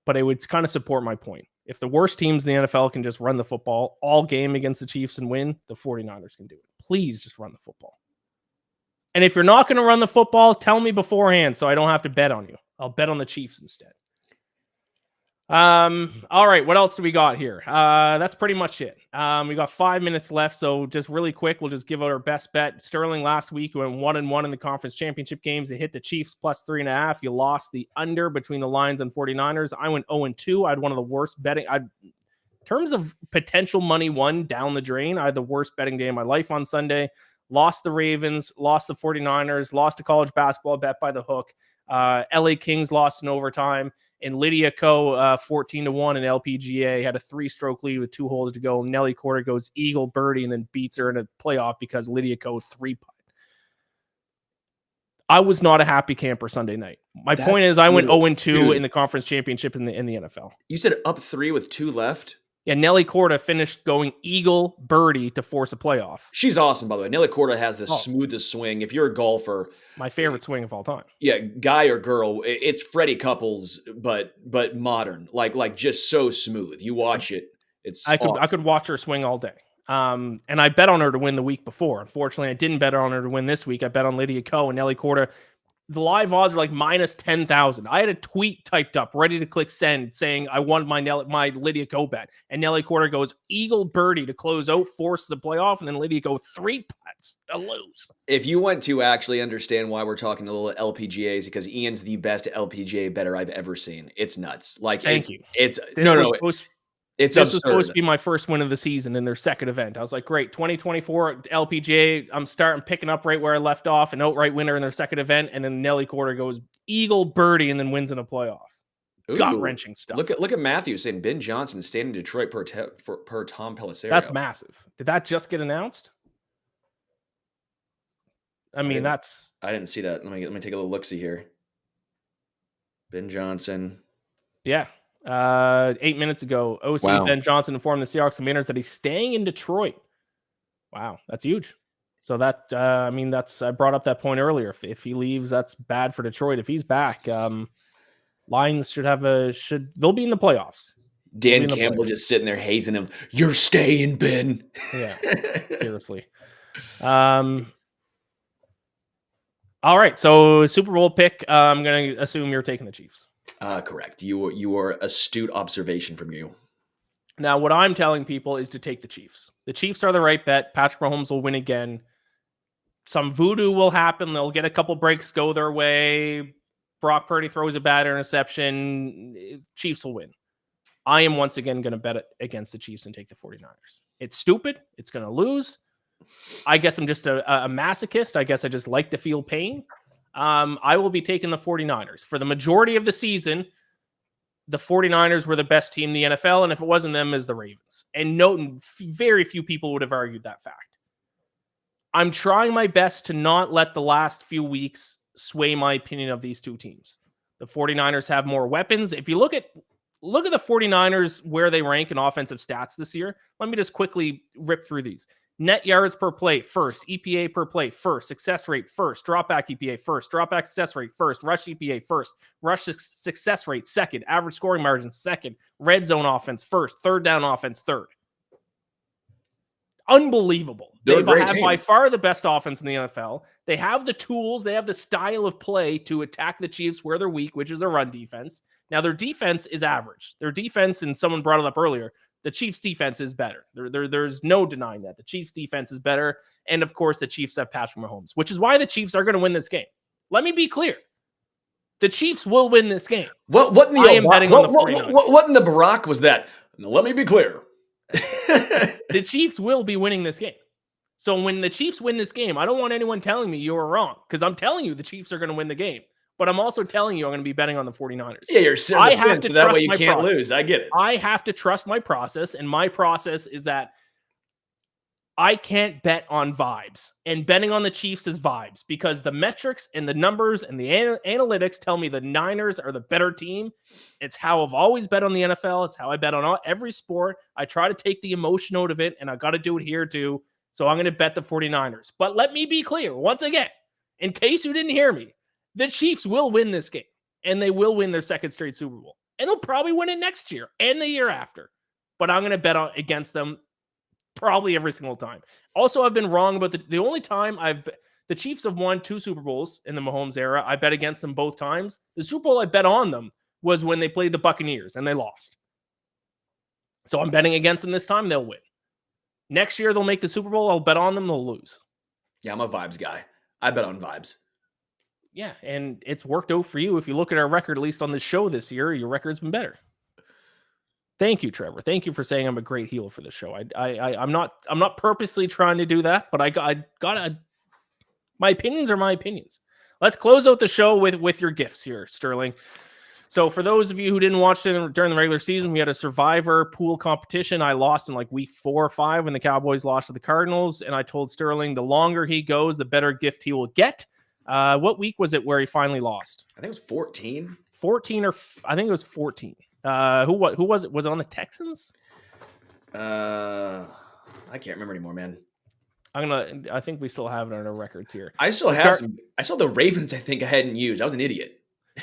[SPEAKER 1] but it would kind of support my point. If the worst teams in the NFL can just run the football all game against the Chiefs and win, the 49ers can do it. Please just run the football. And if you're not going to run the football, tell me beforehand so I don't have to bet on you. I'll bet on the Chiefs instead. All right, what else do we got here? That's pretty much it. We got 5 minutes left, so just really quick, we'll just give out our best bet. Sterling last week went 1-1 in the conference championship games. They hit the Chiefs plus 3.5. You lost the under between the Lions and 49ers. I went 0-2. I had one of the worst betting. In terms of potential money won down the drain, I had the worst betting day of my life on Sunday. Lost the Ravens, lost the 49ers, lost a college basketball bet by the hook. LA Kings lost in overtime. And Lydia Ko, 14-1 in LPGA, had a 3-stroke lead with 2 holes to go. Nelly Korda goes eagle birdie and then beats her in a playoff because Lydia Ko 3-putt. I was not a happy camper Sunday night. My point is I went 0-2 in the conference championship in the NFL.
[SPEAKER 2] You said up 3 with 2 left?
[SPEAKER 1] Yeah, Nelly Korda finished going eagle birdie to force a playoff.
[SPEAKER 2] She's awesome, by the way. Nelly Korda has the smoothest swing. If you're a golfer,
[SPEAKER 1] my favorite swing of all time.
[SPEAKER 2] Yeah, guy or girl, it's Freddie Couples, but modern, like just so smooth. You watch it, it's
[SPEAKER 1] I could watch her swing all day. And I bet on her to win the week before. Unfortunately, I didn't bet on her to win this week. I bet on Lydia Ko and Nelly Korda. The live odds are like minus 10,000. I had a tweet typed up, ready to click send, saying I won my Lydia Ko bet. And Nelly Korda goes eagle birdie to close out, force the playoff, and then Lydia Ko 3 putts to lose.
[SPEAKER 2] If you want to actually understand why we're talking a little LPGAs, because Ian's the best LPGA bettor I've ever seen. It's nuts. Like,
[SPEAKER 1] thank you.
[SPEAKER 2] It's
[SPEAKER 1] This was supposed to be my first win of the season in their second event. I was like, great, 2024 LPGA. I'm picking up right where I left off, an outright winner in their second event, and then Nelly Korda goes eagle birdie and then wins in a playoff. Gut-wrenching stuff.
[SPEAKER 2] Look at Matthew saying Ben Johnson staying in Detroit per Tom Pelissero.
[SPEAKER 1] That's massive. Did that just get announced? I mean, I
[SPEAKER 2] didn't see that. Let me take a little look-see here. Ben Johnson.
[SPEAKER 1] Yeah. 8 minutes ago, OC Ben Johnson informed the Seahawks Commanders that he's staying in Detroit. Wow, that's huge. So that I brought up that point earlier. If he leaves, that's bad for Detroit. If he's back, Lions they'll be in the playoffs.
[SPEAKER 2] Dan Campbell just sitting there hazing him. You're staying, Ben.
[SPEAKER 1] Yeah, seriously. All right, so Super Bowl pick. I'm gonna assume you're taking the Chiefs.
[SPEAKER 2] Correct. You are astute observation from you.
[SPEAKER 1] Now, what I'm telling people is to take the Chiefs. The Chiefs are the right bet. Patrick Mahomes will win again. Some voodoo will happen. They'll get a couple breaks go their way. Brock Purdy throws a bad interception. Chiefs will win. I am once again going to bet against the Chiefs and take the 49ers. It's stupid. It's going to lose. I guess I'm just a masochist. I guess I just like to feel pain. I will be taking the 49ers. For the majority of the season, the 49ers were the best team in the NFL, and if it wasn't them, is the Ravens. And very few people would have argued that fact. I'm trying my best to not let the last few weeks sway my opinion of these two teams. The 49ers have more weapons. If you look at the 49ers, where they rank in offensive stats this year, let me just quickly rip through these. Net yards per play, first. EPA per play, first. Success rate, first. Dropback EPA, first. Dropback success rate, first. Rush EPA, first. Rush success rate, second. Average scoring margin, second. Red zone offense, first. Third down offense, third. Unbelievable. They have by far the best offense in the NFL. They have the tools. They have the style of play to attack the Chiefs where they're weak, which is their run defense. Now, their defense is average. Their defense, and someone brought it up earlier, the Chiefs' defense is better. There's no denying that. The Chiefs' defense is better. And, of course, the Chiefs have Patrick Mahomes, which is why the Chiefs are going to win this game. Let me be clear. The Chiefs will win this game.
[SPEAKER 2] What in the Barack was that? Now, let me be clear.
[SPEAKER 1] The Chiefs will be winning this game. So when the Chiefs win this game, I don't want anyone telling me you were wrong, because I'm telling you the Chiefs are going to win the game. But I'm also telling you I'm going to be betting on the 49ers.
[SPEAKER 2] Yeah, you're sitting
[SPEAKER 1] I have to
[SPEAKER 2] so that way you can't lose. I get it.
[SPEAKER 1] I have to trust my process, and my process is that I can't bet on vibes. And betting on the Chiefs is vibes, because the metrics and the numbers and the analytics tell me the Niners are the better team. It's how I've always bet on the NFL. It's how I bet on every sport. I try to take the emotion out of it, and I got to do it here too. So I'm going to bet the 49ers. But let me be clear, once again, in case you didn't hear me, the Chiefs will win this game, and they will win their second straight Super Bowl. And they'll probably win it next year and the year after. But I'm going to bet against them probably every single time. Also, I've been wrong about the only time the Chiefs have won 2 Super Bowls in the Mahomes era. I bet against them both times. The Super Bowl I bet on them was when they played the Buccaneers and they lost. So I'm betting against them this time. They'll win. Next year, they'll make the Super Bowl. I'll bet on them. They'll lose.
[SPEAKER 2] Yeah, I'm a vibes guy. I bet on vibes.
[SPEAKER 1] Yeah, and it's worked out for you. If you look at our record, at least on this show this year, your record's been better. Thank you, Trevor. Thank you for saying I'm a great heel for the show. I'm not purposely trying to do that, but I got my opinions are my opinions. Let's close out the show with your gifts here, Sterling. So for those of you who didn't watch it during the regular season, we had a Survivor pool competition. I lost in like week 4 or 5 when the Cowboys lost to the Cardinals, and I told Sterling the longer he goes, the better gift he will get. What week was it where he finally lost?
[SPEAKER 2] I think it was 14.
[SPEAKER 1] 14 or I think it was 14. Who was it? Was it on the Texans?
[SPEAKER 2] I can't remember anymore, man.
[SPEAKER 1] I think we still have it on our records here.
[SPEAKER 2] I still have some. I saw the Ravens. I think I hadn't used. I was an idiot.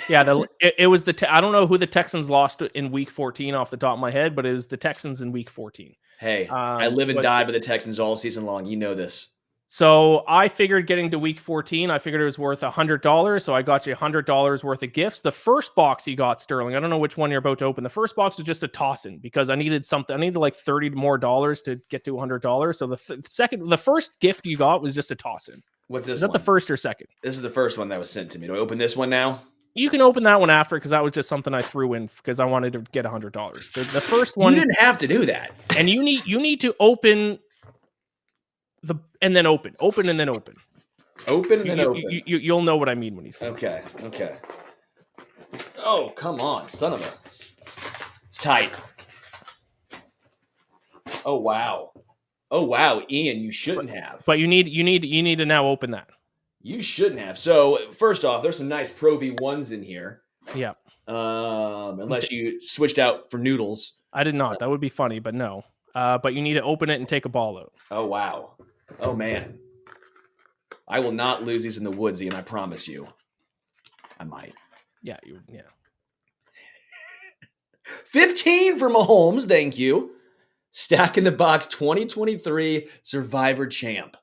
[SPEAKER 1] Yeah, it was I don't know who the Texans lost in week 14 off the top of my head, but it was the Texans in week 14.
[SPEAKER 2] Hey, I live and die by the Texans all season long. You know this.
[SPEAKER 1] So I figured getting to week 14, I figured it was worth $100. So I got you $100 worth of gifts. The first box you got, Sterling, I don't know which one you're about to open. The first box was just a toss-in because I needed something. I needed like $30 more to get to $100. So the first gift you got was just a toss-in.
[SPEAKER 2] What's this?
[SPEAKER 1] Is that the first or second?
[SPEAKER 2] This is the first one that was sent to me. Do I open this one now?
[SPEAKER 1] You can open that one after because that was just something I threw in because I wanted to get $100. The first one,
[SPEAKER 2] you didn't have to do that,
[SPEAKER 1] and you need to open and then open and then open.
[SPEAKER 2] Open and open.
[SPEAKER 1] You'll know what I mean when you say.
[SPEAKER 2] Okay. Oh, come on, son of a! It's tight. Oh wow, Ian, you shouldn't have.
[SPEAKER 1] But you need to now open that.
[SPEAKER 2] You shouldn't have. So first off, there's some nice Pro V1s in here.
[SPEAKER 1] Yeah.
[SPEAKER 2] Unless you switched out for noodles.
[SPEAKER 1] I did not. That would be funny, but no. But you need to open it and take a ball out.
[SPEAKER 2] Oh wow. Oh man. I will not lose these in the woods, Ian. I promise you. I might.
[SPEAKER 1] Yeah.
[SPEAKER 2] 15 for Mahomes. Thank you. Stack in the box 2023 Survivor champ.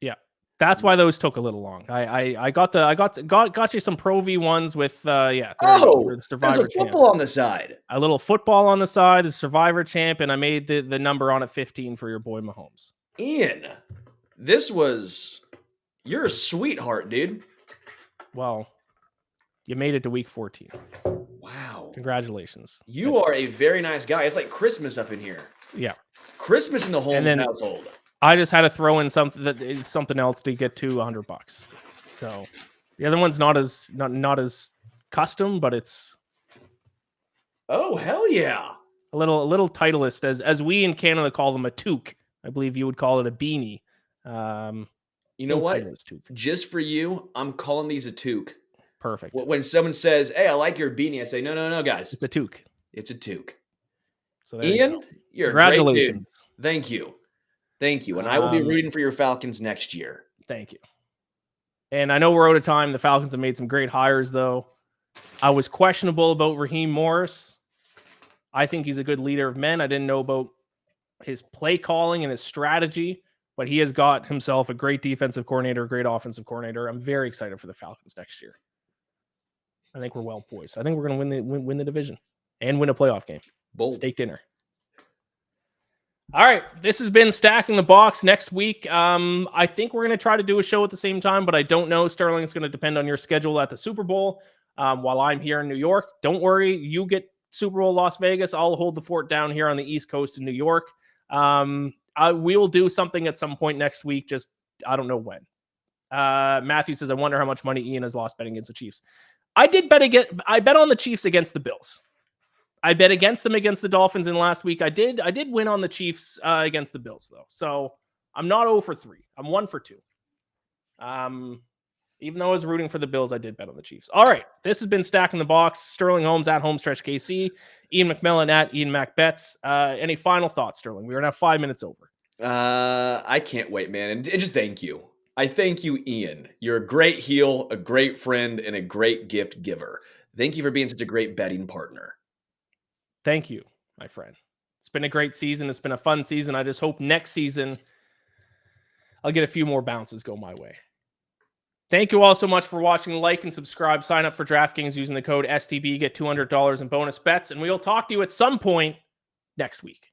[SPEAKER 1] Yeah. That's why those took a little long. I got you some Pro V1s with the Survivor
[SPEAKER 2] there's a football
[SPEAKER 1] champ.
[SPEAKER 2] On the side.
[SPEAKER 1] A little football on the side, the Survivor champ, and I made the number on it 15 for your boy Mahomes.
[SPEAKER 2] Ian, you're a sweetheart, dude.
[SPEAKER 1] Well, you made it to week 14.
[SPEAKER 2] Wow.
[SPEAKER 1] Congratulations.
[SPEAKER 2] You are a very nice guy. It's like Christmas up in here.
[SPEAKER 1] Yeah.
[SPEAKER 2] Christmas in the Holmes household.
[SPEAKER 1] I just had to throw in something else to get to $100. So the other one's not as custom, but it's
[SPEAKER 2] oh hell yeah,
[SPEAKER 1] a little Titleist as we in Canada call them a toque. I believe you would call it a beanie.
[SPEAKER 2] You know what? Just for you, I'm calling these a toque.
[SPEAKER 1] Perfect.
[SPEAKER 2] When someone says, "Hey, I like your beanie," I say, "No, guys,
[SPEAKER 1] it's a toque.
[SPEAKER 2] It's a toque."
[SPEAKER 1] So
[SPEAKER 2] Ian, you're
[SPEAKER 1] congratulations.
[SPEAKER 2] A great dude. Thank you. And I will be rooting for your Falcons next year.
[SPEAKER 1] Thank you. And I know we're out of time. The Falcons have made some great hires, though. I was questionable about Raheem Morris. I think he's a good leader of men. I didn't know about his play calling and his strategy, but he has got himself a great defensive coordinator, a great offensive coordinator. I'm very excited for the Falcons next year. I think we're well poised. I think we're going to win the division and win a playoff game.
[SPEAKER 2] Bold.
[SPEAKER 1] Steak dinner. All right, this has been Stacking the Box. Next week, I think we're going to try to do a show at the same time, but I don't know. Sterling, it's going to depend on your schedule at the Super Bowl while I'm here in New York. Don't worry, you get Super Bowl Las Vegas. I'll hold the fort down here on the East Coast in New York. We will do something at some point next week, just I don't know when. Matthew says, I wonder how much money Ian has lost betting against the Chiefs. I bet on the Chiefs against the Bills. I bet against them against the Dolphins in last week. I did win on the Chiefs against the Bills, though. So I'm not 0 for 3. I'm 1 for 2. Even though I was rooting for the Bills, I did bet on the Chiefs. All right. This has been Stacking the Box. Sterling Holmes at Homestretch KC. Iain MacMillan at Iain MacBets. Any final thoughts, Sterling? We're now 5 minutes over.
[SPEAKER 2] I can't wait, man. And just thank you. I thank you, Ian. You're a great heel, a great friend, and a great gift giver. Thank you for being such a great betting partner.
[SPEAKER 1] Thank you, my friend. It's been a great season. It's been a fun season. I just hope next season I'll get a few more bounces go my way. Thank you all so much for watching. Like and subscribe. Sign up for DraftKings using the code STB. Get $200 in bonus bets. And we'll talk to you at some point next week.